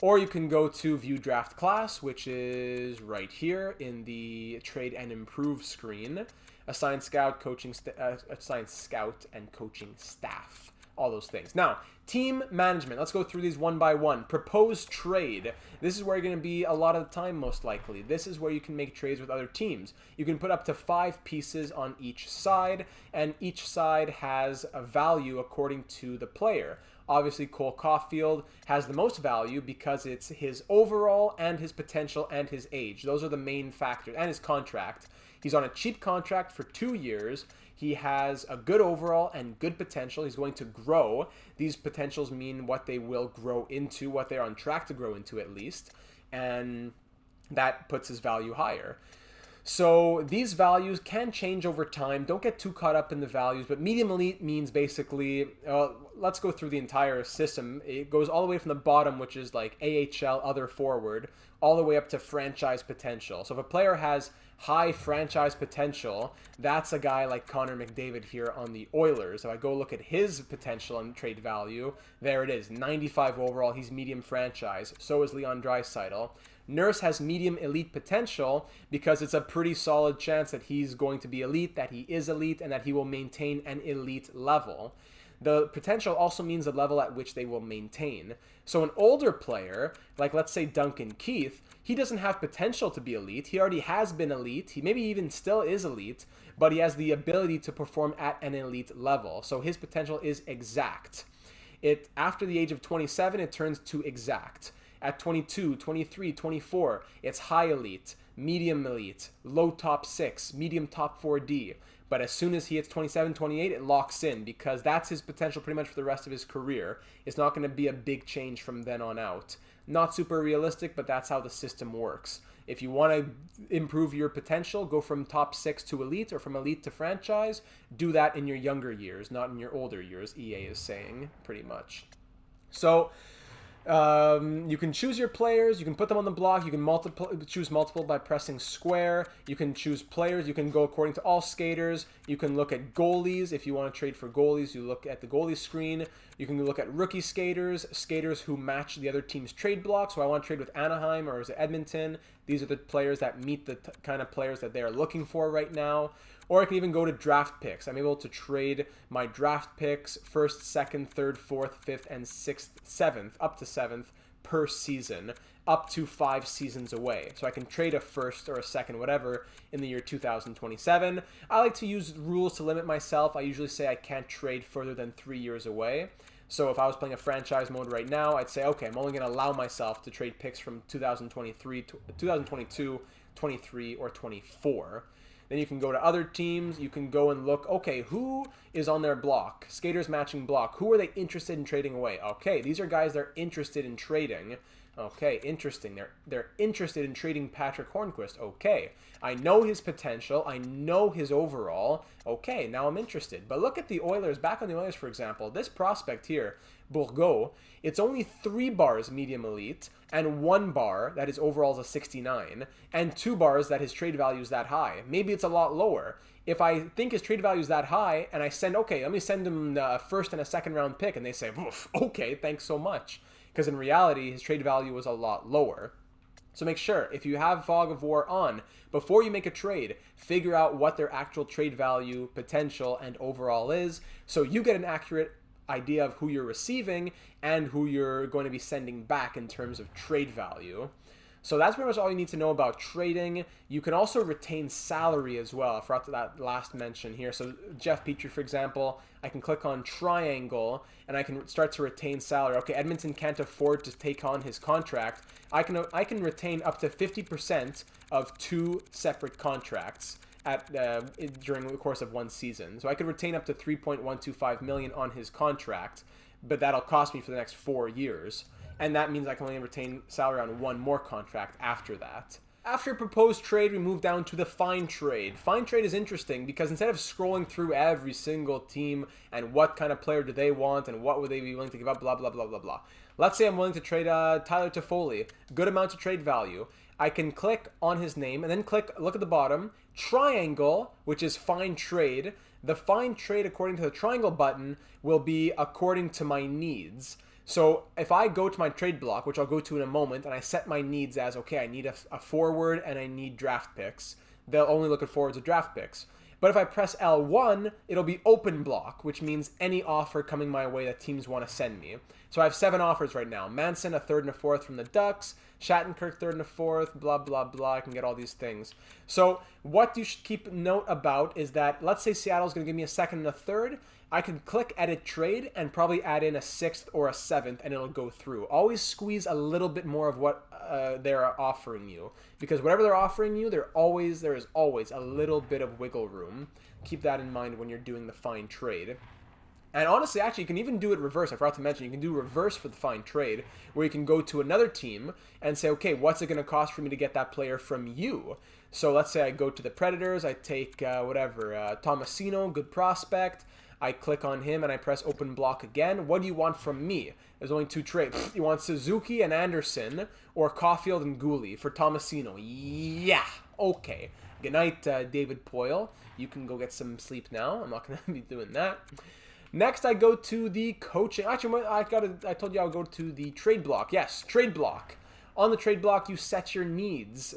Speaker 1: Or you can go to View Draft Class, which is right here in the Trade and Improve screen. Assign Scout, assign Scout and Coaching Staff. All those things. Now, team management. Let's go through these one by one. Proposed trade. This is where you're going to be a lot of the time, most likely. This is where you can make trades with other teams. You can put up to 5 pieces on each side, and each side has a value according to the player. Obviously, Cole Caulfield has the most value because it's his overall and his potential and his age. Those are the main factors, and his contract. He's on a cheap contract for 2 years. He has a good overall and good potential. He's going to grow. These potentials mean what they will grow into, what they're on track to grow into at least, and that puts his value higher. So these values can change over time. Don't get too caught up in the values, but medium elite means basically, let's go through the entire system. It goes all the way from the bottom, which is like AHL, other forward, all the way up to franchise potential. So if a player has high franchise potential, that's a guy like Connor McDavid here on the Oilers. If I go look at his potential and trade value, there it is, 95 overall. He's medium franchise. So is Leon Draisaitl. Nurse has medium elite potential because it's a pretty solid chance that he's going to be elite, that he is elite, and that he will maintain an elite level. The potential also means the level at which they will maintain. So an older player, like let's say Duncan Keith, he doesn't have potential to be elite. He already has been elite. He maybe even still is elite, but he has the ability to perform at an elite level. So his potential is exact. After the age of 27, it turns to exact. At 22, 23, 24, it's high elite, medium elite, low top 6, medium top 4D. But as soon as he hits 27, 28, it locks in because that's his potential pretty much for the rest of his career. It's not going to be a big change from then on out. Not super realistic, but that's how the system works. If you want to improve your potential, go from top 6 to elite or from elite to franchise. Do that in your younger years, not in your older years, EA is saying, pretty much. So you can choose your players, you can put them on the block, you can choose multiple by pressing square, you can choose players, you can go according to all skaters, you can look at goalies. If you want to trade for goalies, you look at the goalie screen. You can look at rookie skaters who match the other team's trade block. So I want to trade with Anaheim or is it Edmonton. These are the players that meet the kind of players that they are looking for right now. Or I can even go to draft picks. I'm able to trade my draft picks 1st, 2nd, 3rd, 4th, 5th, and 6th, 7th, up to 7th per season, up to 5 seasons away. So I can trade a 1st or a 2nd, whatever, in the year 2027. I like to use rules to limit myself. I usually say I can't trade further than 3 years away. So if I was playing a franchise mode right now, I'd say, okay, I'm only going to allow myself to trade picks from 2023, 2022, 23, or 24. Then you can go to other teams. You can go and look, okay, who is on their block? Skaters matching block. Who are they interested in trading away? Okay, these are guys they're interested in trading. Okay, interesting. They're interested in trading Patrick Hornquist. Okay, I know his potential. I know his overall. Okay, now I'm interested. But look at the Oilers. Back on the Oilers, for example, this prospect here, Bourgault, it's only 3 bars medium elite and 1 bar that his overall is a 69 and 2 bars that his trade value is that high. Maybe it's a lot lower. If I think his trade value is that high and I send, okay, let me send him a 1st and a 2nd round pick, and they say, okay, thanks so much. Because in reality, his trade value was a lot lower. So make sure, if you have Fog of War on, before you make a trade, figure out what their actual trade value, potential, and overall is, so you get an accurate idea of who you're receiving and who you're going to be sending back in terms of trade value. So that's pretty much all you need to know about trading. You can also retain salary as well. I forgot that last mention here. So Jeff Petrie, for example, I can click on triangle and I can start to retain salary. Okay, Edmonton can't afford to take on his contract. I can retain up to 50% of 2 separate contracts during the course of 1 season. So I could retain up to 3.125 million on his contract, but that'll cost me for the next 4 years. And that means I can only retain salary on 1 more contract after that. After proposed trade, we move down to the fine trade. Fine trade is interesting because instead of scrolling through every single team and what kind of player do they want and what would they be willing to give up, blah, blah, blah, blah, blah. Let's say I'm willing to trade Tyler Toffoli, good amount of trade value. I can click on his name and then look at the bottom, triangle, which is fine trade. The fine trade, according to the triangle button, will be according to my needs. So if I go to my trade block, which I'll go to in a moment, and I set my needs as, okay, I need a forward and I need draft picks, they'll only look at forwards or draft picks. But if I press L1, it'll be open block, which means any offer coming my way that teams want to send me. So I have 7 offers right now. Manson, a 3rd and a 4th from the Ducks. Shattenkirk, 3rd and a 4th, blah, blah, blah. I can get all these things. So what you should keep note about is that, let's say Seattle's going to give me a 2nd and a 3rd. I can click edit trade and probably add in a 6th or a 7th and it'll go through. Always squeeze a little bit more of what they're offering you, because whatever they're offering you, there is always a little bit of wiggle room. Keep that in mind when you're doing the fine trade. And honestly, actually, you can even do it reverse. I forgot to mention, you can do reverse for the fine trade, where you can go to another team and say, okay, what's it going to cost for me to get that player from you? So let's say I go to the Predators, I take Tomasino, good prospect. I click on him and I press open block again. What do you want from me? There's only 2 trades. You want Suzuki and Anderson or Caulfield and Gooley for Tomasino? Yeah, okay. Good night, David Poyle. You can go get some sleep now. I'm not going to be doing that. Next, I go to the coaching. Actually, I told you I'll go to the trade block. Yes, trade block. On the trade block, you set your needs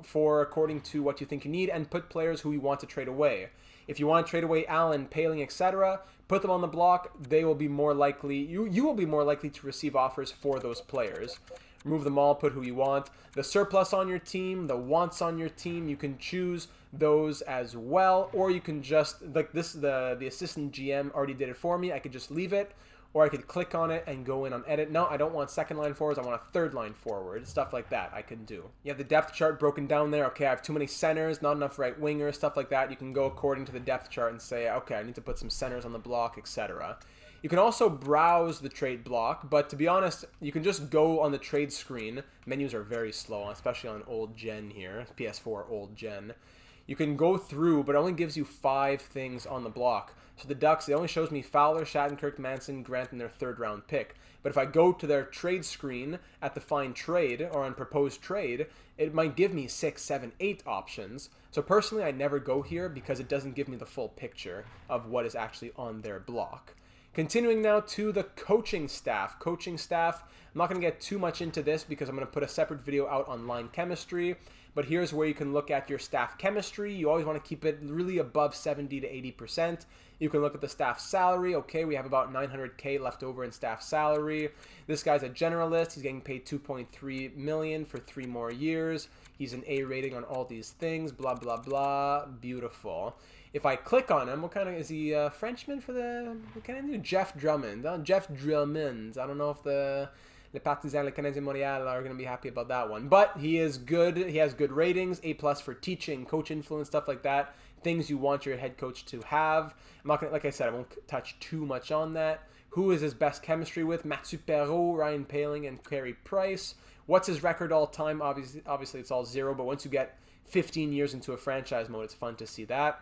Speaker 1: for according to what you think you need and put players who you want to trade away. If you want to trade away Allen, Paling, etc., put them on the block. They will be more likely. You will be more likely to receive offers for those players. Remove them all. Put who you want. The surplus on your team, the wants on your team, you can choose those as well, or you can just like this. The assistant GM already did it for me. I could just leave it. Or I could click on it and go in on edit. No, I don't want 2nd line forwards. I want a 3rd line forward. Stuff like that I can do. You have the depth chart broken down there. Okay, I have too many centers, not enough right wingers, stuff like that. You can go according to the depth chart and say, okay, I need to put some centers on the block, etc. You can also browse the trade block, but to be honest, you can just go on the trade screen. Menus are very slow, especially on old gen here, PS4 old gen. You can go through, but it only gives you 5 things on the block. So the Ducks, it only shows me Fowler, Shattenkirk, Manson, Grant, and their 3rd round pick. But if I go to their trade screen at the find trade or on proposed trade, it might give me 6, 7, 8 options. So personally, I never go here because it doesn't give me the full picture of what is actually on their block. Continuing now to the coaching staff. Coaching staff, I'm not going to get too much into this because I'm going to put a separate video out on line chemistry. But here's where you can look at your staff chemistry. You always want to keep it really above 70 to 80%. You can look at the staff salary. Okay, we have about 900K left over in staff salary. This guy's a generalist. He's getting paid $2.3 million for 3 more years. He's an A rating on all these things. Blah, blah, blah. Beautiful. If I click on him, what kind of, is he a Frenchman for the, what can I do? Jeff Drummond. Jeff Drummond. I don't know if the Partisans, le Canadiens Montréal are going to be happy about that one. But he is good. He has good ratings. A+ for teaching, coach influence, stuff like that. Things you want your head coach to have. I'm not going to, like I said, I won't touch too much on that. Who is his best chemistry with? Mathieu Perreault, Ryan Paling, and Carey Price. What's his record all time? Obviously, it's all 0, but once you get 15 years into a franchise mode, it's fun to see that.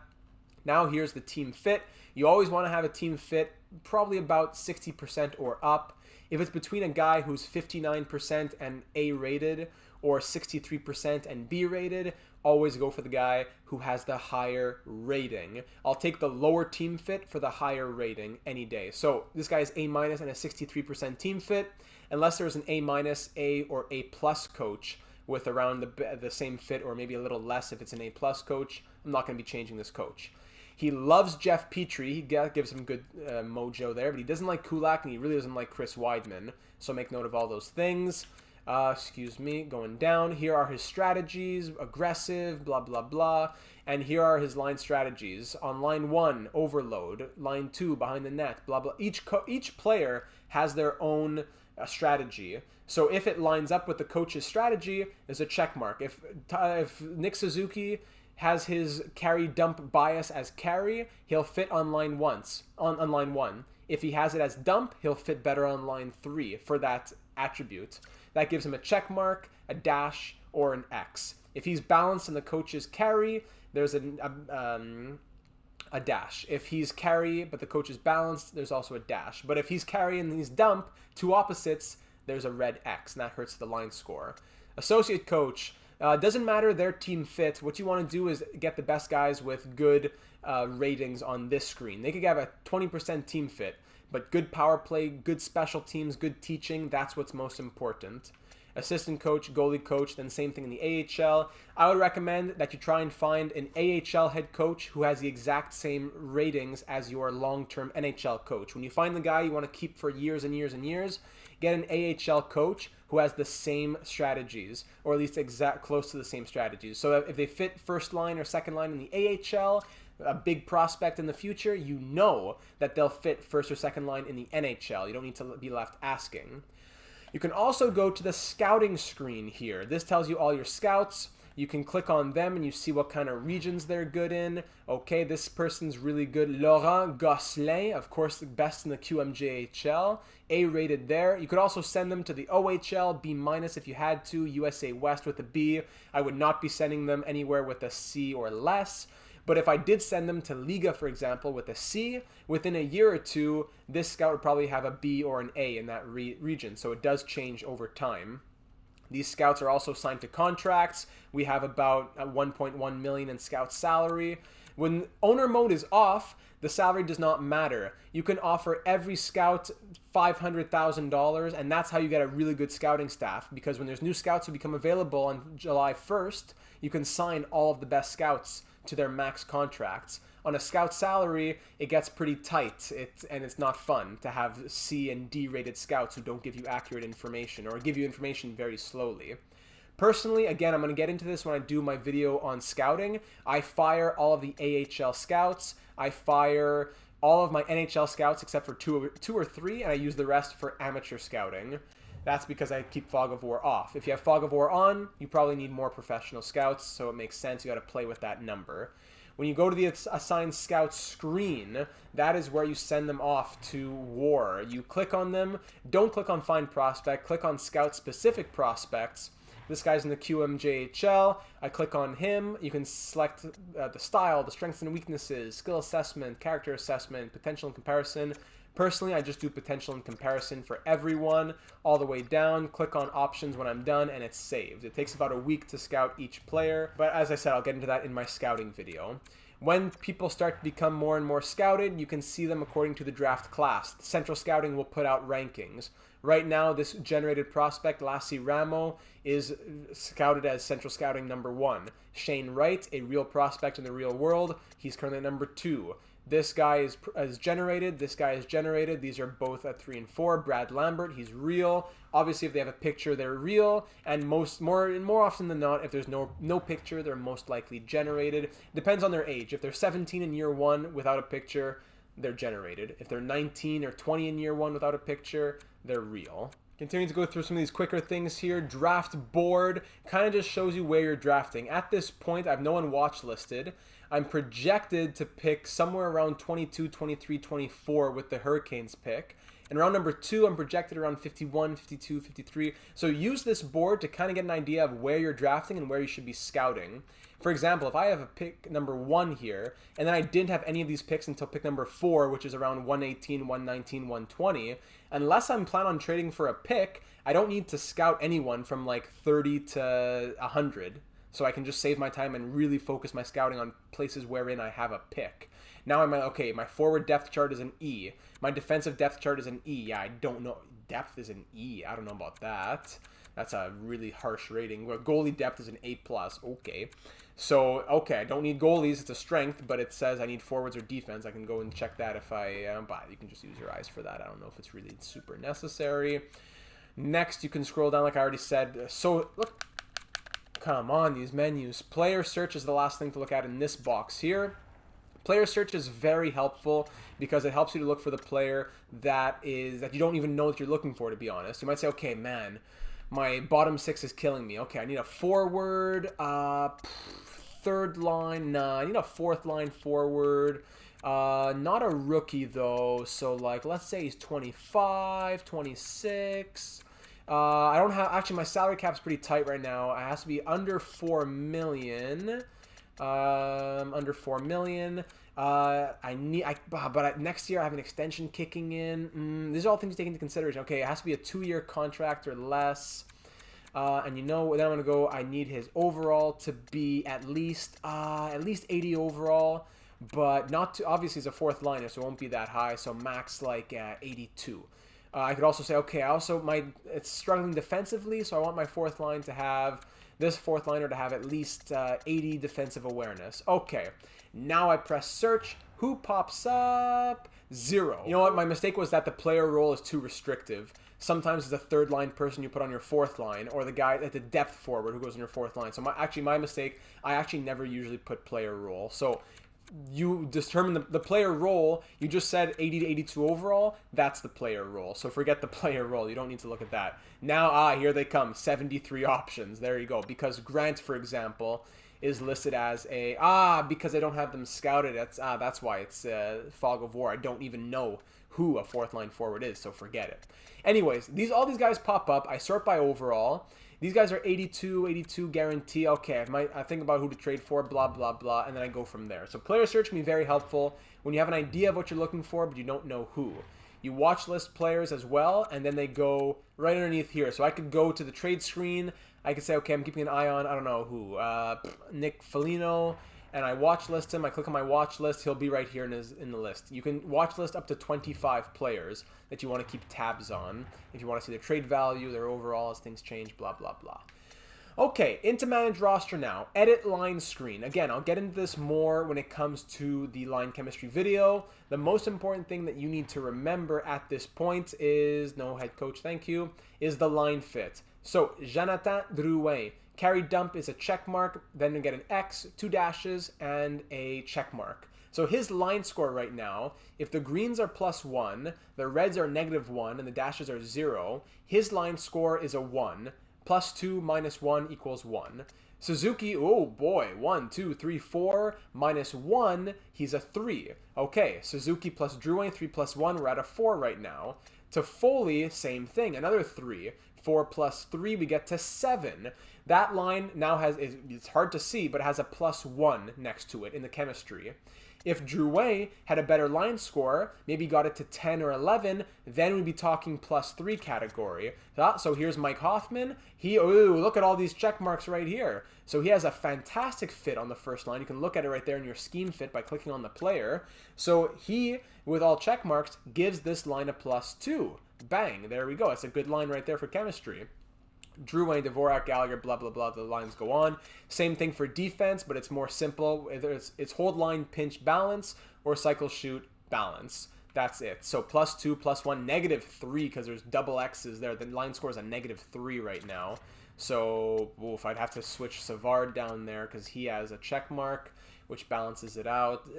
Speaker 1: Now here's the team fit. You always want to have a team fit probably about 60% or up. If it's between a guy who's 59% and A rated or 63% and B rated, always go for the guy who has the higher rating. I'll take the lower team fit for the higher rating any day. So this guy's A- and a 63% team fit. Unless there's an A-, A, or A+ coach with around the same fit or maybe a little less if it's an A+ coach, I'm not going to be changing this coach. He loves Jeff Petrie. He gives him good mojo there, but he doesn't like Kulak, and he really doesn't like Chris Weidman. So make note of all those things. Excuse me, going down. Here are his strategies, aggressive, blah, blah, blah. And here are his line strategies. On line 1, overload. Line 2, behind the net, blah, blah. Each player has their own strategy. So if it lines up with the coach's strategy, there's a check mark. If Nick Suzuki has his carry dump bias as carry, he'll fit on line on line 1. If he has it as dump, he'll fit better on line 3 for that attribute. That gives him a check mark, a dash, or an X. If he's balanced in the coach's carry, there's a dash. If he's carry but the coach is balanced, there's also a dash. But if he's carry and he's dump, two opposites, there's a red X, and that hurts the line score. Associate coach, doesn't matter their team fit. What you want to do is get the best guys with good ratings on this screen. They could have a 20% team fit, but good power play, good special teams, good teaching, that's what's most important. Assistant coach, goalie coach, then same thing in the AHL. I would recommend that you try and find an AHL head coach who has the exact same ratings as your long-term NHL coach. When you find the guy you want to keep for years and years and years, get an AHL coach who has the same strategies, or at least close to the same strategies. So if they fit first line or second line in the AHL, a big prospect in the future, you know that they'll fit first or second line in the NHL. You don't need to be left asking. You can also go to the scouting screen here. This tells you all your scouts. You can click on them and you see what kind of regions they're good in. Okay, this person's really good. Laurent Gosselin, of course, the best in the QMJHL. A-rated there. You could also send them to the OHL, B- if you had to. USA West with a B. I would not be sending them anywhere with a C or less. But if I did send them to Liga, for example, with a C, within a year or two, this scout would probably have a B or an A in that region. So it does change over time. These scouts are also signed to contracts. We have about 1.1 million in scout salary. When owner mode is off, the salary does not matter. You can offer every scout $500,000, and that's how you get a really good scouting staff, because when there's new scouts who become available on July 1st, you can sign all of the best scouts to their max contracts. On a scout salary, it gets pretty tight, and it's not fun to have C and D rated scouts who don't give you accurate information or give you information very slowly. Personally, again, I'm going to get into this when I do my video on scouting. I fire all of the AHL scouts. I fire all of my NHL scouts except for two or three, and I use the rest for amateur scouting. That's because I keep Fog of War off. If you have Fog of War on, you probably need more professional scouts, so it makes sense. You got to play with that number. When you go to the Assign Scouts screen, that is where you send them off to war. You click on them. Don't click on Find Prospect. Click on Scout-Specific Prospects. This guy's in the QMJHL. I click on him. You can select the style, the strengths and weaknesses, skill assessment, character assessment, potential and comparison. Personally, I just do potential and comparison for everyone all the way down. Click on options when I'm done, and it's saved. It takes about a week to scout each player, but as I said, I'll get into that in my scouting video. When people start to become more and more scouted, you can see them according to the draft class. Central Scouting will put out rankings. Right now, this generated prospect, Lassie Ramo, is scouted as Central Scouting number 1. Shane Wright, a real prospect in the real world, he's currently number 2. This guy is generated. This guy is generated. These are both at 3 and 4. Brad Lambert, he's real. Obviously, if they have a picture, they're real. And more often than not, if there's no picture, they're most likely generated. Depends on their age. If they're 17 in year 1 without a picture, they're generated. If they're 19 or 20 in year 1 without a picture, they're real. Continuing to go through some of these quicker things here. Draft board kind of just shows you where you're drafting. At this point, I have no one watch listed. I'm projected to pick somewhere around 22, 23, 24 with the Hurricanes pick. And round number 2, I'm projected around 51, 52, 53. So use this board to kind of get an idea of where you're drafting and where you should be scouting. For example, if I have a pick number 1 here, and then I didn't have any of these picks until pick number 4, which is around 118, 119, 120, unless I'm planning on trading for a pick, I don't need to scout anyone from like 30 to 100. So I can just save my time and really focus my scouting on places wherein I have a pick. Now I'm like, okay, my forward depth chart is an E. My defensive depth chart is an E. Yeah, I don't know. Depth is an E. I don't know about that. That's a really harsh rating. Well, goalie depth is an A+. Okay. So, okay, I don't need goalies. It's a strength, but it says I need forwards or defense. I can go and check that if I... but you can just use your eyes for that. I don't know if it's really super necessary. Next, you can scroll down like I already said. So, look, come on, these menus. Player search is the last thing to look at in this box here. Player search is very helpful because it helps you to look for the player that you don't even know that you're looking for, to be honest. You might say, okay, man, my bottom six is killing me. Okay, I need a forward, third line. Nah, I need a fourth line forward. Not a rookie, though. So, like, let's say he's 25, 26. I don't have... Actually, my salary cap's pretty tight right now. It has to be under 4 million. Under 4 million. Next year I have an extension kicking in. These are all things to take into consideration. Okay, it has to be a 2-year contract or less. And you know, then I'm gonna go. I need his overall to be at least 80 overall, but not too. Obviously, he's a fourth liner, so it won't be that high. So max like 82. I could also say, okay, it's struggling defensively, so I want my fourth line to have. This fourth liner to have at least 80 defensive awareness. Okay, now I press search. Who pops up? 0. You know what? My mistake was that the player role is too restrictive. Sometimes it's a third line person you put on your fourth line, or the guy at the depth forward who goes on your fourth line. So my mistake, I actually never usually put player role. So you determine the player role. You just said 80 to 82 overall. That's the player role. So forget the player role. You don't need to look at that. Now, here they come. 73 options. There you go. Because Grant, for example, is listed as because I don't have them scouted. That's why it's fog of war. I don't even know who a fourth line forward is, so forget it. Anyways, all these guys pop up. I sort by overall. These guys are 82 guarantee. Okay, I think about who to trade for, blah, blah, blah, and then I go from there. So player search can be very helpful when you have an idea of what you're looking for, but you don't know who. You watch list players as well, and then they go right underneath here. So I could go to the trade screen. I could say, okay, I'm keeping an eye on, I don't know who, Nick Foligno, and I watch list him. I click on my watch list. He'll be right here in the list. You can watch list up to 25 players that you want to keep tabs on if you want to see their trade value, their overall as things change, blah, blah, blah. Okay, into manage roster now. Edit line screen. Again, I'll get into this more when it comes to the line chemistry video. The most important thing that you need to remember at this point is, no head coach, thank you, is the line fit. So, Jonathan Drouin. Carry dump is a check mark, then you get an X, 2 dashes, and a check mark. So his line score right now, if the greens are +1, the reds are -1, and the dashes are 0, his line score is a 1. +2 - 1 = 1. Suzuki, oh boy, 1, 2, 3, 4, -1, he's a 3. Okay, Suzuki plus Drouin, 3 + 1, we're at a 4 right now. Toffoli, same thing, another 3. 4 + 3, we get to 7. That line now it's hard to see, but it has a +1 next to it in the chemistry. If Drouin had a better line score, maybe got it to 10 or 11, then we'd be talking +3 category. So here's Mike Hoffman. Look at all these check marks right here. So he has a fantastic fit on the first line. You can look at it right there in your scheme fit by clicking on the player. So he, with all check marks, gives this line a +2. Bang, there we go. It's a good line right there for chemistry. Drouin, Dvorak, Gallagher, blah, blah, blah, the lines go on. Same thing for defense, but it's more simple. It's hold line, pinch, balance, or cycle, shoot, balance. That's it. So +2, +1, -3, because there's double X's there. The line score is a -3 right now. So, I'd have to switch Savard down there because he has a check mark, which balances it out.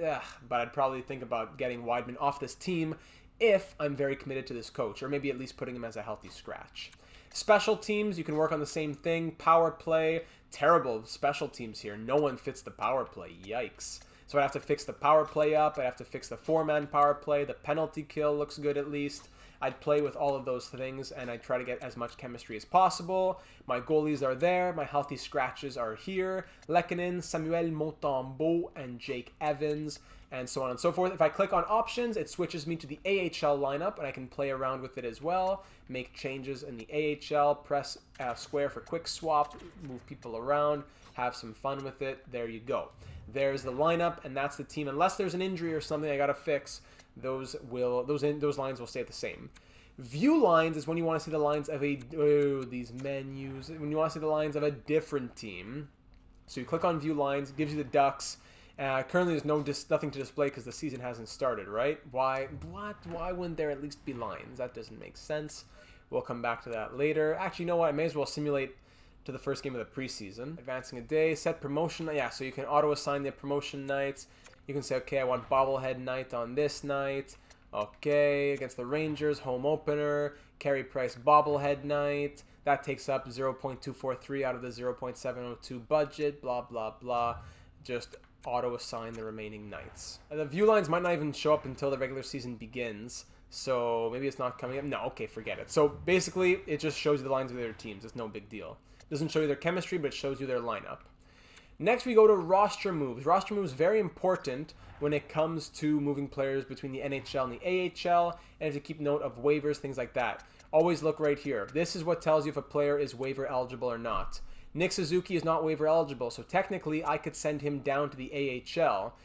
Speaker 1: But I'd probably think about getting Weidman off this team if I'm very committed to this coach, or maybe at least putting him as a healthy scratch. Special teams, you can work on the same thing. Power play, terrible special teams here. No one fits the power play. Yikes. So I'd have to fix the power play up. I'd have to fix the 4-man power play. The penalty kill looks good at least. I'd play with all of those things, and I'd try to get as much chemistry as possible. My goalies are there. My healthy scratches are here. Lehkonen, Samuel Montembeault, and Jake Evans, and so on and so forth. If I click on options, it switches me to the AHL lineup, and I can play around with it as well. Make changes in the AHL, press square for quick swap, move people around, have some fun with it. There you go. There's the lineup, and that's the team. Unless there's an injury or something I gotta fix, those lines will stay the same. View lines is when you want to see the lines of these menus. When you want to see the lines of a different team. So you click on view lines, gives you the Ducks. Currently, there's nothing to display because the season hasn't started, right? Why wouldn't there at least be lines? That doesn't make sense. We'll come back to that later. Actually, you know what? I may as well simulate to the first game of the preseason. Advancing a day, set promotion. Yeah, so you can auto-assign the promotion nights. You can say, okay, I want bobblehead night on this night. Okay, against the Rangers, home opener. Carey Price bobblehead night. That takes up 0.243 out of the 0.702 budget. Blah, blah, blah. Just auto-assign the remaining nights. And the view lines might not even show up until the regular season begins. So maybe it's not coming up. No, okay, forget it. So basically, it just shows you the lines of their teams. It's no big deal. It doesn't show you their chemistry, but it shows you their lineup. Next, we go to roster moves. Roster moves very important when it comes to moving players between the NHL and the AHL, and to keep note of waivers, things like that. Always look right here. This is what tells you if a player is waiver eligible or not. Nick Suzuki is not waiver eligible, so technically I could send him down to the AHL.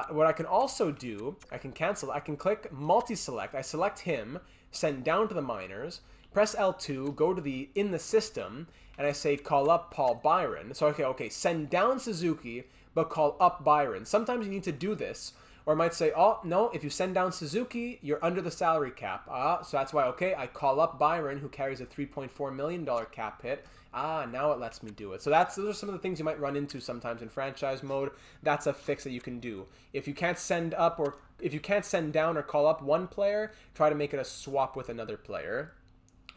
Speaker 1: What I can also do, I can cancel. I can click multi-select. I select him, send down to the minors, press L2, go to the in the system, and I say call up Paul Byron. So okay, send down Suzuki, but call up Byron. Sometimes you need to do this. Or I might say, oh, no, if you send down Suzuki, you're under the salary cap. So that's why, okay, I call up Byron, who carries a $3.4 million cap hit. Now it lets me do it. So those are some of the things you might run into sometimes in franchise mode. That's a fix that you can do. If you can't send up or if you can't send down or call up one player, try to make it a swap with another player.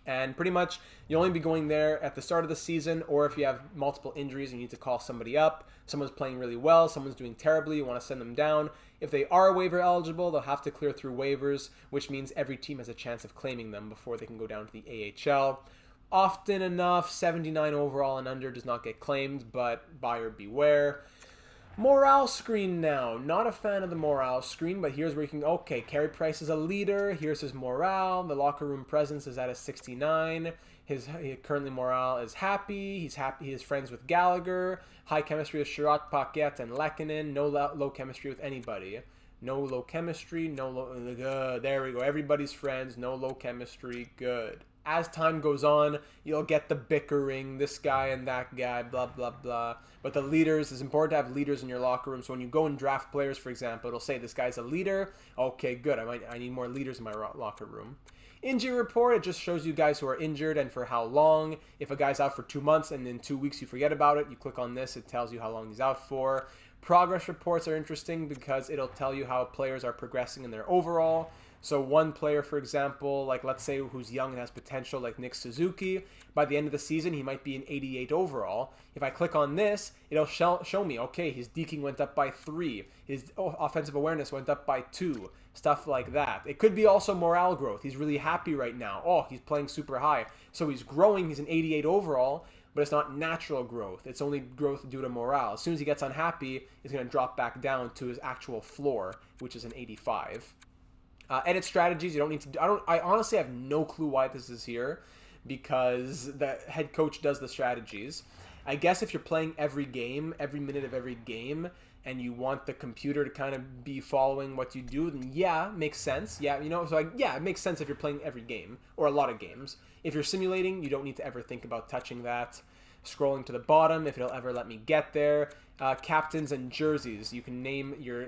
Speaker 1: And pretty much you'll only be going there at the start of the season, or if you have multiple injuries and you need to call somebody up, someone's playing really well, someone's doing terribly, you want to send them down. If they are waiver eligible, they'll have to clear through waivers, which means every team has a chance of claiming them before they can go down to the AHL. Often enough, 79 overall and under does not get claimed, but buyer beware. Morale screen now. Not a fan of the morale screen, but here's where you can, okay, Carey Price is a leader. Here's his morale. The locker room presence is at a 69. His currently morale is happy. He's happy. He is friends with Gallagher. High chemistry with Sherratt, Paquette, and Lehkonen. No low chemistry with anybody. No low chemistry. No low. There we go. Everybody's friends. No low chemistry. Good. As time goes on, you'll get the bickering, this guy and that guy, blah, blah, blah. But the leaders, it's important to have leaders in your locker room. So when you go and draft players, for example, it'll say this guy's a leader. Okay, good. I need more leaders in my locker room. Injury report, it just shows you guys who are injured and for how long. If a guy's out for 2 months and in 2 weeks you forget about it, you click on this, it tells you how long he's out for. Progress reports are interesting because it'll tell you how players are progressing in their overall. So one player, for example, like let's say who's young and has potential, like Nick Suzuki, by the end of the season, he might be an 88 overall. If I click on this, it'll show me, okay, his deking went up by 3. His offensive awareness went up by 2. Stuff like that. It could be also morale growth. He's really happy right now. Oh, he's playing super high. So he's growing. He's an 88 overall, but it's not natural growth. It's only growth due to morale. As soon as he gets unhappy, he's going to drop back down to his actual floor, which is an 85. Edit strategies, you don't need to. I honestly have no clue why this is here, because the head coach does the strategies. I guess if you're playing every game, every minute of every game, and you want the computer to kind of be following what you do, then yeah, makes sense. Yeah, yeah, it makes sense if you're playing every game or a lot of games. If you're simulating, you don't need to ever think about touching that. Scrolling to the bottom, if it'll ever let me get there. Captains and jerseys. You can name your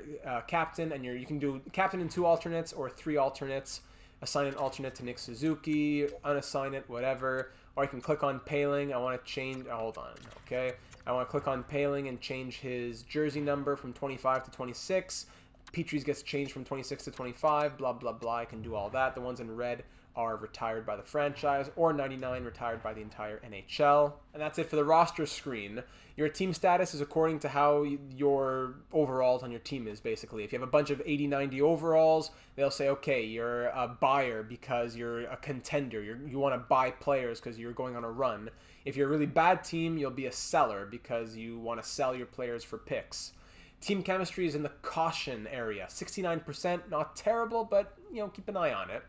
Speaker 1: captain, and you can do captain and 2 alternates or 3 alternates. Assign an alternate to Nick Suzuki, unassign it, whatever. Or I can click on Paling. I want to change. Hold on. Okay. I want to click on Paling and change his jersey number from 25 to 26. Petrie's gets changed from 26 to 25. Blah blah blah. I can do all that. The ones in red are retired by the franchise, or 99 retired by the entire NHL. And that's it for the roster screen. Your team status is according to how your overalls on your team is, basically. If you have a bunch of 80, 90 overalls, they'll say, okay, you're a buyer because you're a contender. You want to buy players because you're going on a run. If you're a really bad team, you'll be a seller because you want to sell your players for picks. Team chemistry is in the caution area. 69%, not terrible, but keep an eye on it.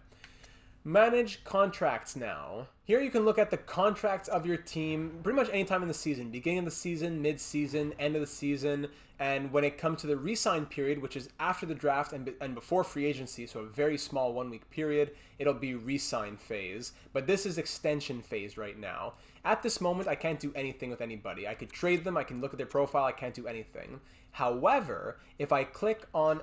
Speaker 1: Manage contracts now. Here you can look at the contracts of your team pretty much anytime in the season, beginning of the season, mid-season, end of the season, and when it comes to the re-sign period, which is after the draft and before free agency, so a very small 1 week period, it'll be re-sign phase. But this is extension phase right now. At this moment, I can't do anything with anybody. I could trade them, I can look at their profile, I can't do anything. However, if I click on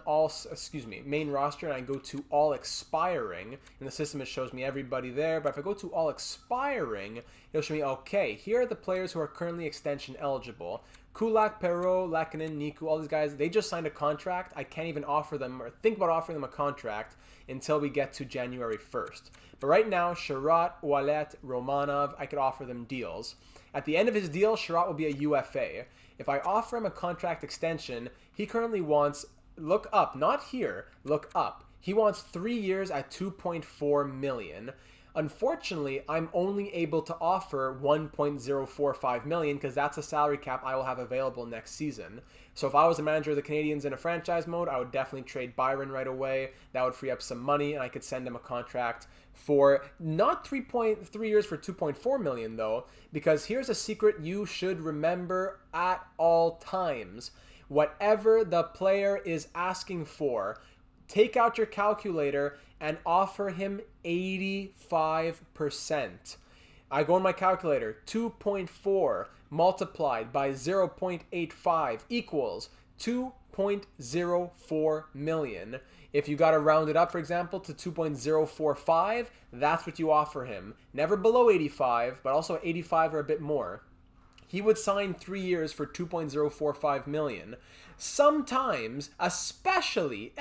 Speaker 1: main roster and I go to all expiring, and the system shows me everybody there, but if I go to all expiring, it'll show me, okay, here are the players who are currently extension eligible. Kulak, Perot, Lakinen, Niku, all these guys, they just signed a contract. I can't even offer them or think about offering them a contract until we get to January 1st. But right now, Sherratt, Ouellet, Romanov, I could offer them deals. At the end of his deal, Sherratt will be a UFA. If I offer him a contract extension, he currently wants, look up, not here, look up. He wants 3 years at $2.4 million. Unfortunately, I'm only able to offer $1.045 million because that's a salary cap I will have available next season. So if I was a manager of the Canadiens in a franchise mode, I would definitely trade Byron right away. That would free up some money, and I could send him a contract for not 3.3 years for $2.4 million though, because here's a secret you should remember at all times. Whatever the player is asking for, take out your calculator and offer him 85%. I go in my calculator, 2.4 multiplied by 0.85 equals 2.04 million. If you got to round it up, for example, to 2.045, that's what you offer him. Never below 85, but also 85 or a bit more. He would sign 3 years for 2.045 million. Sometimes, especially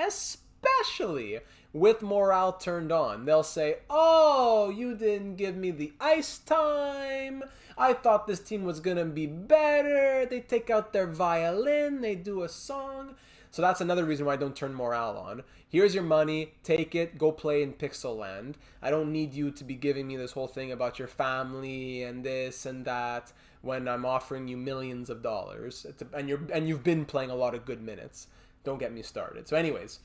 Speaker 1: with morale turned on, they'll say, oh, you didn't give me the ice time. I thought this team was going to be better. They take out their violin. They do a song. So that's another reason why I don't turn morale on. Here's your money. Take it. Go play in Pixel Land. I don't need you to be giving me this whole thing about your family and this and that when I'm offering you millions of dollars. And you've been playing a lot of good minutes. Don't get me started. So anyways,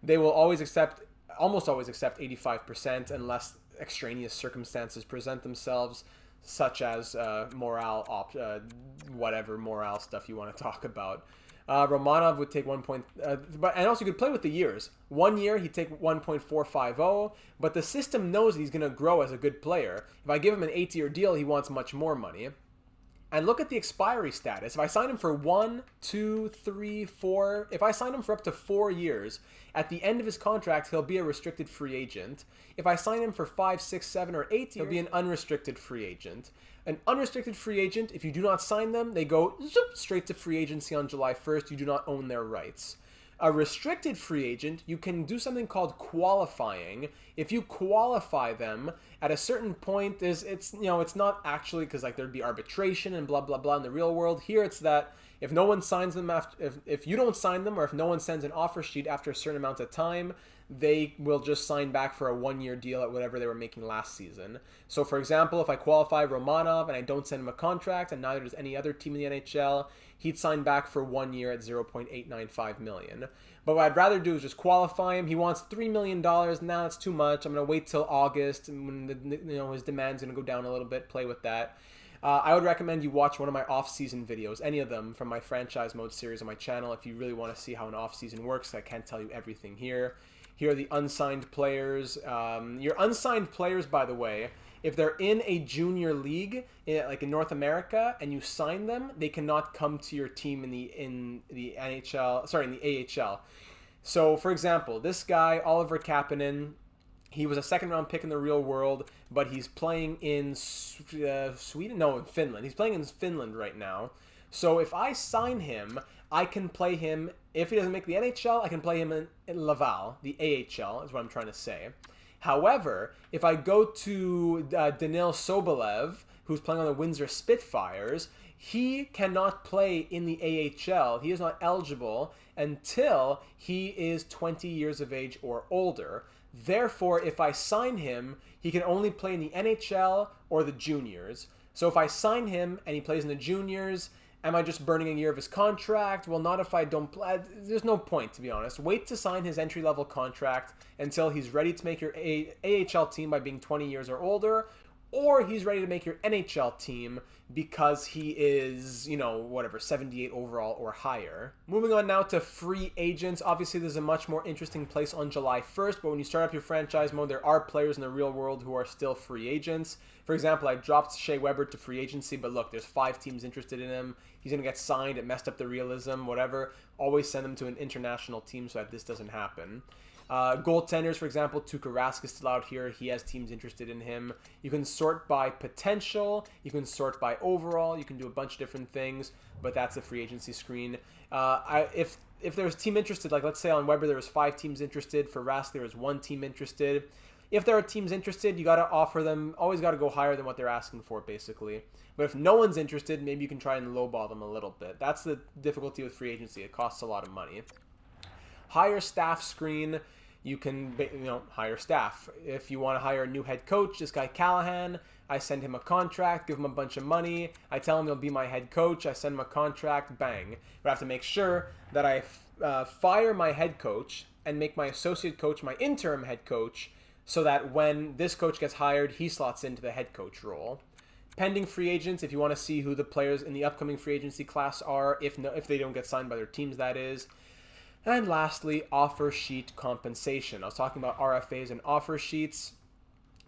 Speaker 1: they will always almost always accept 85% unless extraneous circumstances present themselves, such as whatever morale stuff you want to talk about. Romanov would take and also you could play with the years. 1 year he'd take 1.450, but the system knows that he's going to grow as a good player. If I give him an 8-year deal, he wants much more money. And look at the expiry status. If I sign him for 1, 2, 3, 4, if I sign him for up to 4 years, at the end of his contract, he'll be a restricted free agent. If I sign him for 5, 6, 7, or 8 years, he'll be an unrestricted free agent. An unrestricted free agent, if you do not sign them, they go straight to free agency on July 1st. You do not own their rights. A restricted free agent, you can do something called qualifying. If you qualify them at a certain point, it's not actually because like there'd be arbitration and blah blah blah in the real world. Here it's that if no one signs them if you don't sign them, or if no one sends an offer sheet after a certain amount of time, they will just sign back for a 1-year deal at whatever they were making last season. So for example, if I qualify Romanov and I don't send him a contract, and neither does any other team in the NHL, he'd sign back for 1 year at $0.895 million. But what I'd rather do is just qualify him. He wants $3 million. Now it's too much. I'm going to wait till August, and when his demand's going to go down a little bit, play with that. I would recommend you watch one of my off-season videos, any of them from my franchise mode series on my channel, if you really want to see how an off-season works. I can't tell you everything here. Here are the unsigned players. Your unsigned players, by the way, if they're in a junior league, like in North America, and you sign them, they cannot come to your team in the NHL. Sorry, in the AHL. So, for example, this guy Oliver Kapanen, he was a second-round pick in the real world, but he's playing in Sweden. No, in Finland. He's playing in Finland right now. So if I sign him, I can play him. If he doesn't make the NHL, I can play him in Laval, the AHL, is what I'm trying to say. However, if I go to Danil Sobolev, who's playing on the Windsor Spitfires, he cannot play in the AHL. He is not eligible until he is 20 years of age or older. Therefore, if I sign him, he can only play in the NHL or the juniors. So if I sign him and he plays in the juniors, am I just burning a year of his contract? Well, not if I don't play. There's no point, to be honest. Wait to sign his entry-level contract until he's ready to make your AHL team by being 20 years or older, or he's ready to make your NHL team because he is, 78 overall or higher. Moving on now to free agents. Obviously, there's a much more interesting place on July 1st, but when you start up your franchise mode, there are players in the real world who are still free agents. For example, I dropped Shea Weber to free agency, but look, there's 5 teams interested in him. He's going to get signed. It messed up the realism, whatever. Always send him to an international team so that this doesn't happen. Goaltenders, for example, Tuukka Rask is still out here. He has teams interested in him. You can sort by potential. You can sort by overall. You can do a bunch of different things, but that's the free agency screen. If there's team interested, like let's say on Weber there was 5 teams interested. For Rask there was 1 team interested. If there are teams interested, you got to offer them, always got to go higher than what they're asking for, basically. But if no one's interested, maybe you can try and lowball them a little bit. That's the difficulty with free agency. It costs a lot of money. Hire staff screen, you can hire staff. If you want to hire a new head coach, this guy Callahan, I send him a contract, give him a bunch of money, I tell him he'll be my head coach, I send him a contract, bang. But I have to make sure that I fire my head coach and make my associate coach my interim head coach, so that when this coach gets hired, he slots into the head coach role. Pending free agents, if you want to see who the players in the upcoming free agency class are, if they don't get signed by their teams, that is. And lastly, offer sheet compensation. I was talking about RFAs and offer sheets.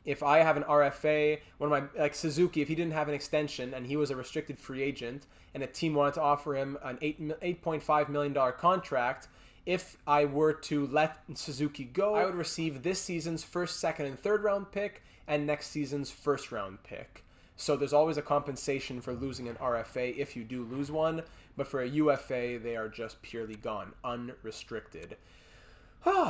Speaker 1: If I have an RFA, like Suzuki, if he didn't have an extension and he was a restricted free agent and a team wanted to offer him an $8.5 million contract, if I were to let Suzuki go, I would receive this season's first, second, and third round pick and next season's first round pick. So there's always a compensation for losing an RFA if you do lose one, but for a UFA, they are just purely gone, unrestricted.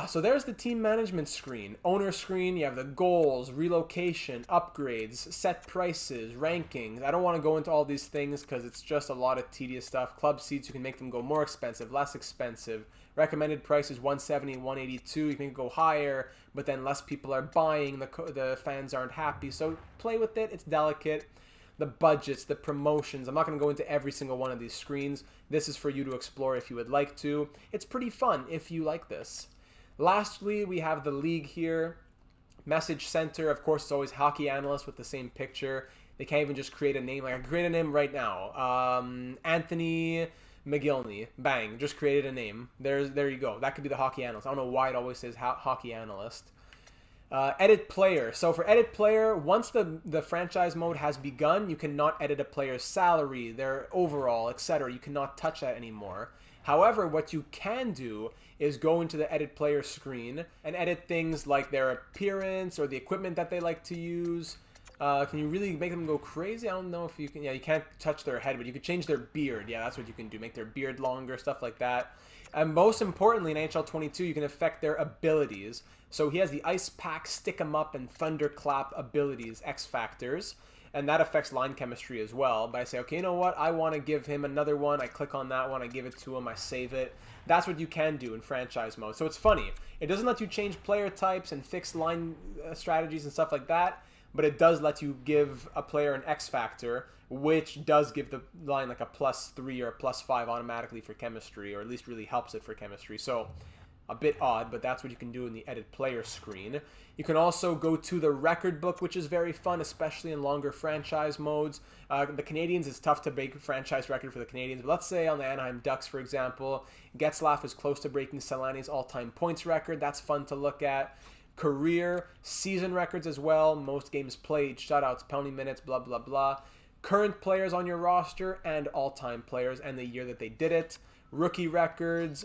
Speaker 1: So there's the team management screen. Owner screen, you have the goals, relocation, upgrades, set prices, rankings. I don't want to go into all these things because it's just a lot of tedious stuff. Club seats, you can make them go more expensive, less expensive. Recommended price is 170 and 182. You can go higher, but then less people are buying. The fans aren't happy. So play with it. It's delicate. The budgets, the promotions. I'm not going to go into every single one of these screens. This is for you to explore if you would like to. It's pretty fun if you like this. Lastly, we have the league here. Message center, of course, it's always hockey analyst with the same picture. They can't even just create a name. Like I create a name right now. Anthony McGillney. Bang. Just created a name. There you go. That could be the hockey analyst. I don't know why it always says hockey analyst. Edit player. So for edit player, once the franchise mode has begun, you cannot edit a player's salary, their overall, etc. You cannot touch that anymore. However, what you can do is go into the edit player screen and edit things like their appearance or the equipment that they like to use. Can you really make them go crazy? I don't know if you can. Yeah, you can't touch their head, but you can change their beard. Yeah, that's what you can do. Make their beard longer, stuff like that. And most importantly, in NHL 22, you can affect their abilities. So he has the Ice Pack, Stick 'em Up, and Thunderclap abilities, X Factors. And that affects line chemistry as well. But I say, okay, you know what? I want to give him another one. I click on that one. I give it to him. I save it. That's what you can do in franchise mode. So it's funny. It doesn't let you change player types and fix line strategies and stuff like that. But it does let you give a player an X factor, which does give the line like a +3 or a +5 automatically for chemistry, or at least really helps it for chemistry. So a bit odd, but that's what you can do in the edit player screen. You can also go to the record book, which is very fun, especially in longer franchise modes. The Canadiens, it's tough to break a franchise record for the Canadiens, but let's say on the Anaheim Ducks, for example, Getzlaf is close to breaking Selanne's all-time points record. That's fun to look at. Career, season records as well, most games played, shutouts, penalty minutes, blah, blah, blah. Current players on your roster and all-time players and the year that they did it. Rookie records,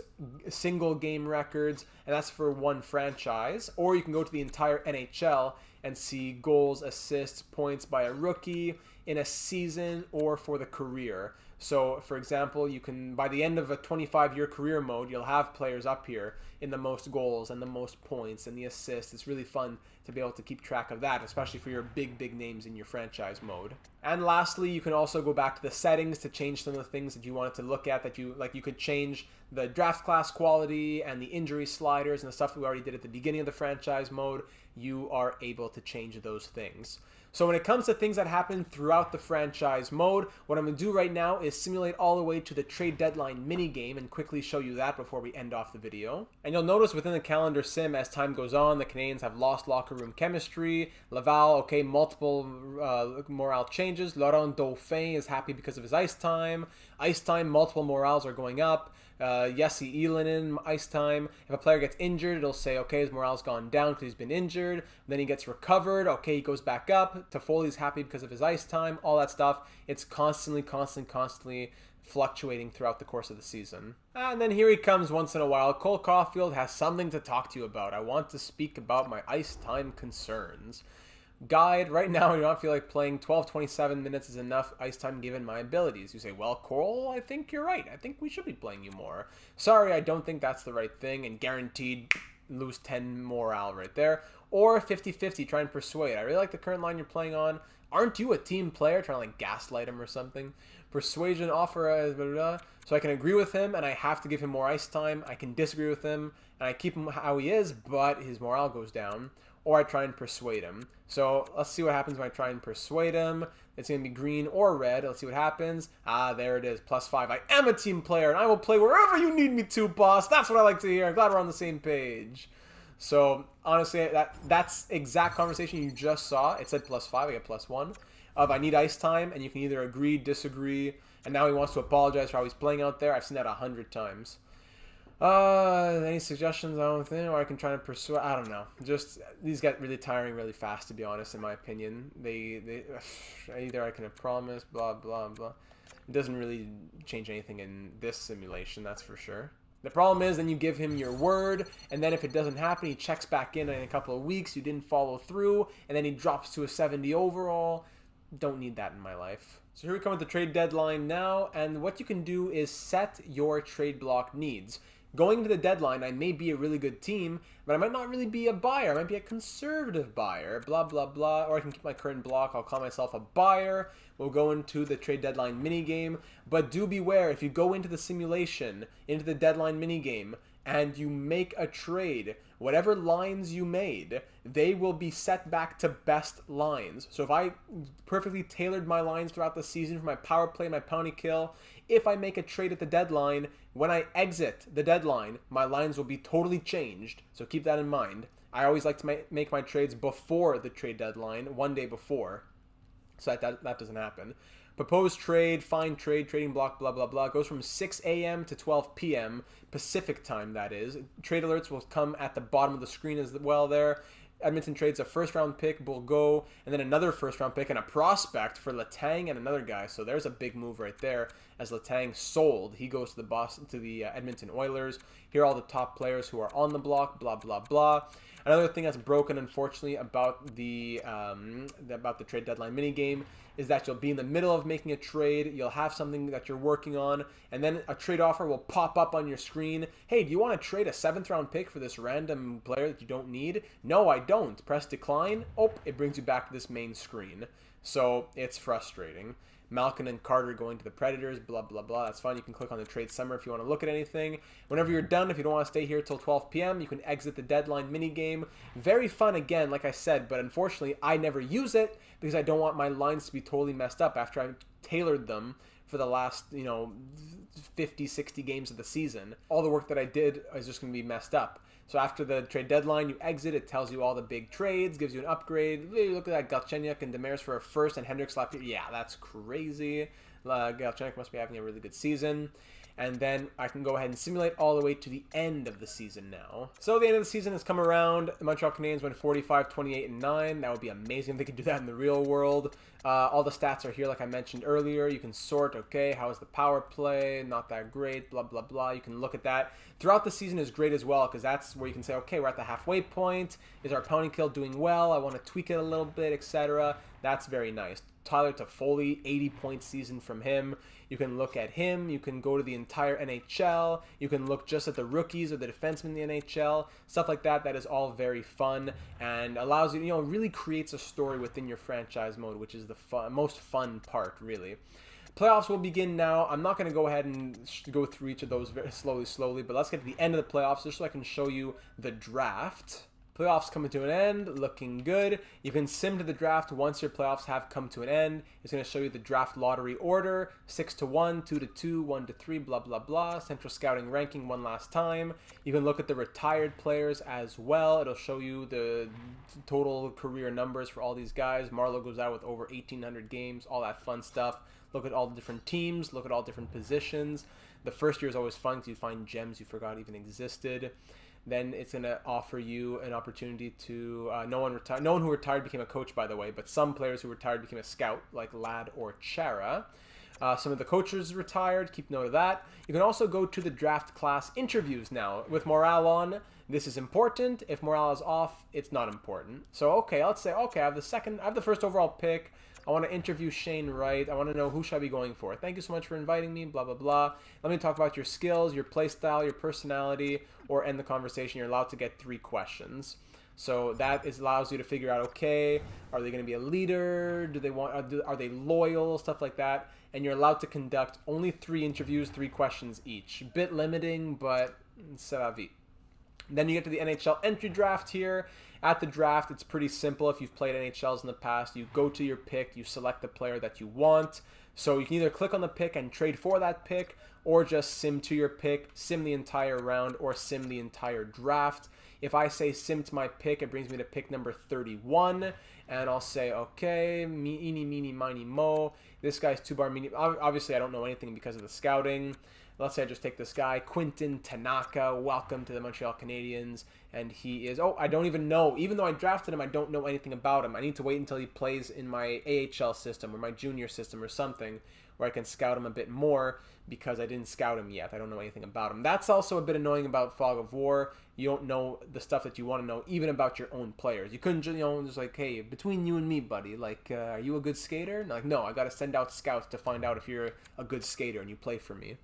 Speaker 1: single game records, and that's for one franchise. Or you can go to the entire NHL and see goals, assists, points by a rookie in a season or for the career. So, for example, you can, by the end of a 25-year career mode, you'll have players up here in the most goals and the most points and the assists. It's really fun to be able to keep track of that, especially for your big names in your franchise mode. And lastly, you can also go back to the settings to change some of the things that you wanted to look at. That you could change the draft class quality and the injury sliders and the stuff we already did at the beginning of the franchise mode. You are able to change those things. So when it comes to things that happen throughout the franchise mode, what I'm going to do right now is simulate all the way to the trade deadline minigame and quickly show you that before we end off the video. And you'll notice within the calendar sim, as time goes on, the Canadiens have lost locker room chemistry. Laval, okay, multiple morale changes. Laurent Dauphin is happy because of his ice time. Ice time, multiple morales are going up. Jesse Ylönen, ice time. If a player gets injured, it'll say, okay, his morale's gone down because he's been injured. Then he gets recovered. Okay, he goes back up. Toffoli's happy because of his ice time. All that stuff. It's constantly fluctuating throughout the course of the season. And then here he comes once in a while. Cole Caulfield has something to talk to you about. I want to speak about my ice time concerns. Guide, right now I do not feel like playing 27 minutes is enough ice time given my abilities. You say, well, Cole, I think you're right. I think we should be playing you more. Sorry, I don't think that's the right thing, and guaranteed lose 10 morale right there. Or 50-50, try and persuade. I really like the current line you're playing on. Aren't you a team player? Trying to like gaslight him or something. Persuasion, offer, blah, blah, blah. So I can agree with him, and I have to give him more ice time. I can disagree with him, and I keep him how he is, but his morale goes down. Or I try and persuade him. So let's see what happens when I try and persuade him. It's going to be green or red. Let's see what happens. Ah, there it is. +5. I am a team player, and I will play wherever you need me to, boss. That's what I like to hear. I'm glad we're on the same page. So honestly, that's exact conversation you just saw. It said +5. I get +1. I need ice time, and you can either agree, disagree. And now he wants to apologize for how he's playing out there. I've seen that 100 times. Any suggestions? I don't think, or I can try to persuade. I don't know. Just these get really tiring really fast, to be honest. In my opinion, they either I can promise, blah blah blah. It doesn't really change anything in this simulation, that's for sure. The problem is, then you give him your word, and then if it doesn't happen, he checks back in a couple of weeks. You didn't follow through, and then he drops to a 70 overall. Don't need that in my life. So here we come with the trade deadline now, and what you can do is set your trade block needs. Going into the deadline, I may be a really good team, but I might not really be a buyer. I might be a conservative buyer, blah, blah, blah. Or I can keep my current block. I'll call myself a buyer. We'll go into the trade deadline minigame. But do beware, if you go into the simulation, into the deadline minigame, and you make a trade, whatever lines you made, they will be set back to best lines. So if I perfectly tailored my lines throughout the season for my power play, my penalty kill, if I make a trade at the deadline, when I exit the deadline, my lines will be totally changed. So keep that in mind. I always like to make my trades before the trade deadline, one day before, so that doesn't happen. Proposed trade, find trade, trading block, blah, blah, blah. It goes from 6 a.m. to 12 p.m. Pacific time, that is. Trade alerts will come at the bottom of the screen as well there. Edmonton trades a first-round pick, Bourgault, and then another first-round pick and a prospect for Letang and another guy. So there's a big move right there as Letang sold. He goes to the Edmonton Oilers. Here are all the top players who are on the block, blah, blah, blah. Another thing that's broken, unfortunately, about the trade deadline minigame is that you'll be in the middle of making a trade, you'll have something that you're working on, and then a trade offer will pop up on your screen. Hey, do you want to trade a 7th round pick for this random player that you don't need? No, I don't. Press decline. Oh, it brings you back to this main screen. So it's frustrating. Malkin and Carter going to the Predators, blah, blah, blah. That's fine. You can click on the trade summary if you want to look at anything. Whenever you're done, if you don't want to stay here till 12 p.m., you can exit the deadline minigame. Very fun again, like I said, but unfortunately, I never use it because I don't want my lines to be totally messed up after I've tailored them for the last, 50, 60 games of the season. All the work that I did is just going to be messed up. So after the trade deadline, you exit. It tells you all the big trades, gives you an upgrade. Look at that, Galchenyuk and Demers for a first, and Hendricks left. Yeah, that's crazy. Galchenyuk must be having a really good season. And then I can go ahead and simulate all the way to the end of the season now. So the end of the season has come around. The Montreal Canadiens went 45, 28, and 9. That would be amazing if they could do that in the real world. All the stats are here, like I mentioned earlier. You can sort, okay, how is the power play? Not that great, blah, blah, blah. You can look at that. Throughout the season is great as well, because that's where you can say, okay, we're at the halfway point. Is our penalty kill doing well? I want to tweak it a little bit, etc. That's very nice. Tyler Toffoli, 80-point season from him. You can look at him. You can go to the entire NHL. You can look just at the rookies or the defensemen in the NHL. Stuff like that. That is all very fun and allows you, really creates a story within your franchise mode, which is the most fun part, really. Playoffs will begin now. I'm not going to go ahead and go through each of those very slowly, but let's get to the end of the playoffs just so I can show you the draft. Playoffs coming to an end, looking good. You can sim to the draft once your playoffs have come to an end. It's going to show you the draft lottery order, 6 to 1, 2 to 2, 1 to 3, blah, blah, blah. Central scouting ranking one last time. You can look at the retired players as well. It'll show you the total career numbers for all these guys. Marlowe goes out with over 1,800 games, all that fun stuff. Look at all the different teams, look at all different positions. The first year is always fun because you find gems you forgot even existed. Then it's going to offer you an opportunity to no one who retired became a coach, by the way, but some players who retired became a scout, like Ladd or Chara. Some of the coaches retired. Keep note of that. You can also go to the draft class interviews now with morale on. This is important. If morale is off, it's not important. So okay, let's say I have the first overall pick. I want to interview Shane Wright. I want to know who should I be going for. Thank you so much for inviting me, blah, blah, blah. Let me talk about your skills, your play style, your personality, or end the conversation. You're allowed to get 3 questions. So that allows you to figure out, okay, are they going to be a leader? Are they loyal? Stuff like that. And you're allowed to conduct only 3 interviews, 3 questions each. Bit limiting, but c'est la vie. Then you get to the NHL entry draft here. At the draft, it's pretty simple. If you've played NHLs in the past, you go to your pick, you select the player that you want. So you can either click on the pick and trade for that pick, or just sim to your pick, sim the entire round, or sim the entire draft. If I say sim to my pick, it brings me to pick number 31, and I'll say, okay, eeny, meeny, miny, mo. This guy's 2-bar meeny. Obviously, I don't know anything because of the scouting. Let's say I just take this guy, Quinton Tanaka. Welcome to the Montreal Canadiens. And he is, I don't even know. Even though I drafted him, I don't know anything about him. I need to wait until he plays in my AHL system or my junior system or something where I can scout him a bit more because I didn't scout him yet. I don't know anything about him. That's also a bit annoying about Fog of War. You don't know the stuff that you want to know, even about your own players. You couldn't just like, hey, between you and me, buddy, like, are you a good skater? And like, no, I got to send out scouts to find out if you're a good skater and you play for me.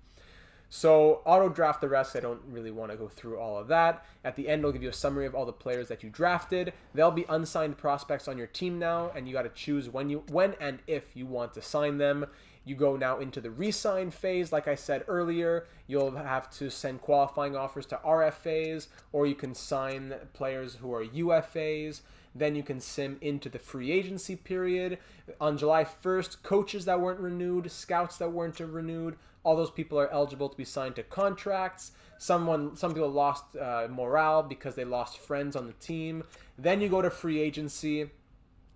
Speaker 1: So auto draft the rest. I don't really want to go through all of that. At the end, it'll give you a summary of all the players that you drafted. There'll be unsigned prospects on your team now, and you got to choose when and if you want to sign them. You go now into the re-sign phase. Like I said earlier, you'll have to send qualifying offers to RFAs, or you can sign players who are UFAs. Then you can sim into the free agency period. On July 1st, coaches that weren't renewed, scouts that weren't renewed, all those people are eligible to be signed to contracts. Some people lost morale because they lost friends on the team. Then you go to free agency.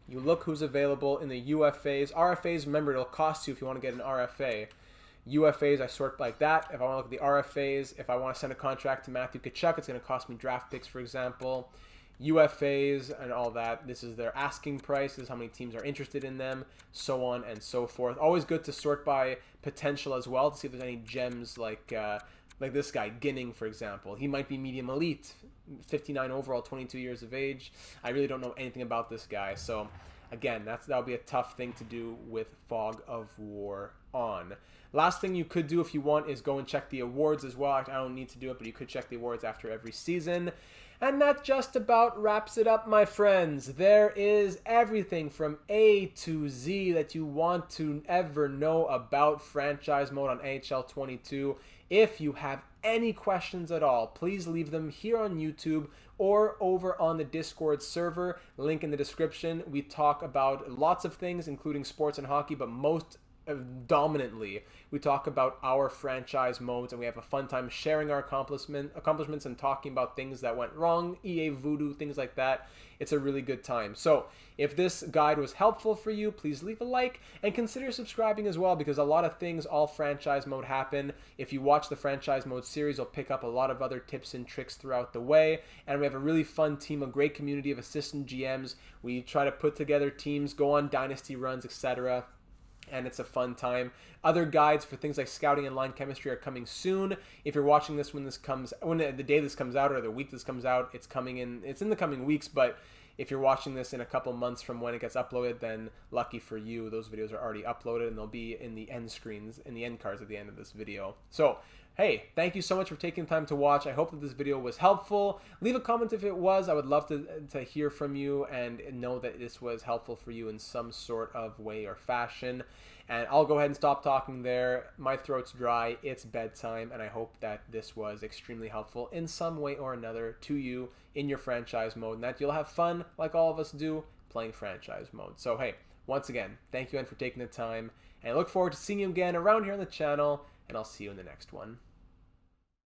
Speaker 1: You look who's available in the UFAs. RFAs, remember, it'll cost you if you want to get an RFA. UFAs, I sort like that. If I want to look at the RFAs, if I want to send a contract to Matthew Tkachuk, it's going to cost me draft picks, for example. UFAs and all that, this is their asking price, this is how many teams are interested in them, so on and so forth. Always good to sort by potential as well to see if there's any gems like this guy, Ginning, for example. He might be medium elite, 59 overall, 22 years of age. I really don't know anything about this guy, so again, that'll be a tough thing to do with Fog of War on. Last thing you could do if you want is go and check the awards as well. I don't need to do it, but you could check the awards after every season. And that just about wraps it up, my friends. There is everything from A to Z that you want to ever know about franchise mode on NHL 22. If you have any questions at all, please leave them here on YouTube or over on the Discord server. Link in the description. We talk about lots of things, including sports and hockey, but most dominantly we talk about our franchise modes, and we have a fun time sharing our accomplishments and talking about things that went wrong, EA voodoo, things like that. It's a really good time. So if this guide was helpful for you, please leave a like and consider subscribing as well, because a lot of things all franchise mode happen. If you watch the franchise mode series, you'll pick up a lot of other tips and tricks throughout the way. And we have a really fun team, a great community of assistant GMs. We try to put together teams, go on dynasty runs, etc., and it's a fun time. Other guides for things like scouting and line chemistry are coming soon. If you're watching this when the day this comes out or the week this comes out, it's in the coming weeks, but if you're watching this in a couple months from when it gets uploaded, then lucky for you, those videos are already uploaded and they'll be in the end screens, in the end cards at the end of this video. So Hey, thank you so much for taking the time to watch. I hope that this video was helpful. Leave a comment if it was. I would love to hear from you and know that this was helpful for you in some sort of way or fashion. And I'll go ahead and stop talking there. My throat's dry. It's bedtime. And I hope that this was extremely helpful in some way or another to you in your franchise mode. And that you'll have fun, like all of us do, playing franchise mode. So, hey, once again, thank you again for taking the time. And I look forward to seeing you again around here on the channel. And I'll see you in the next one.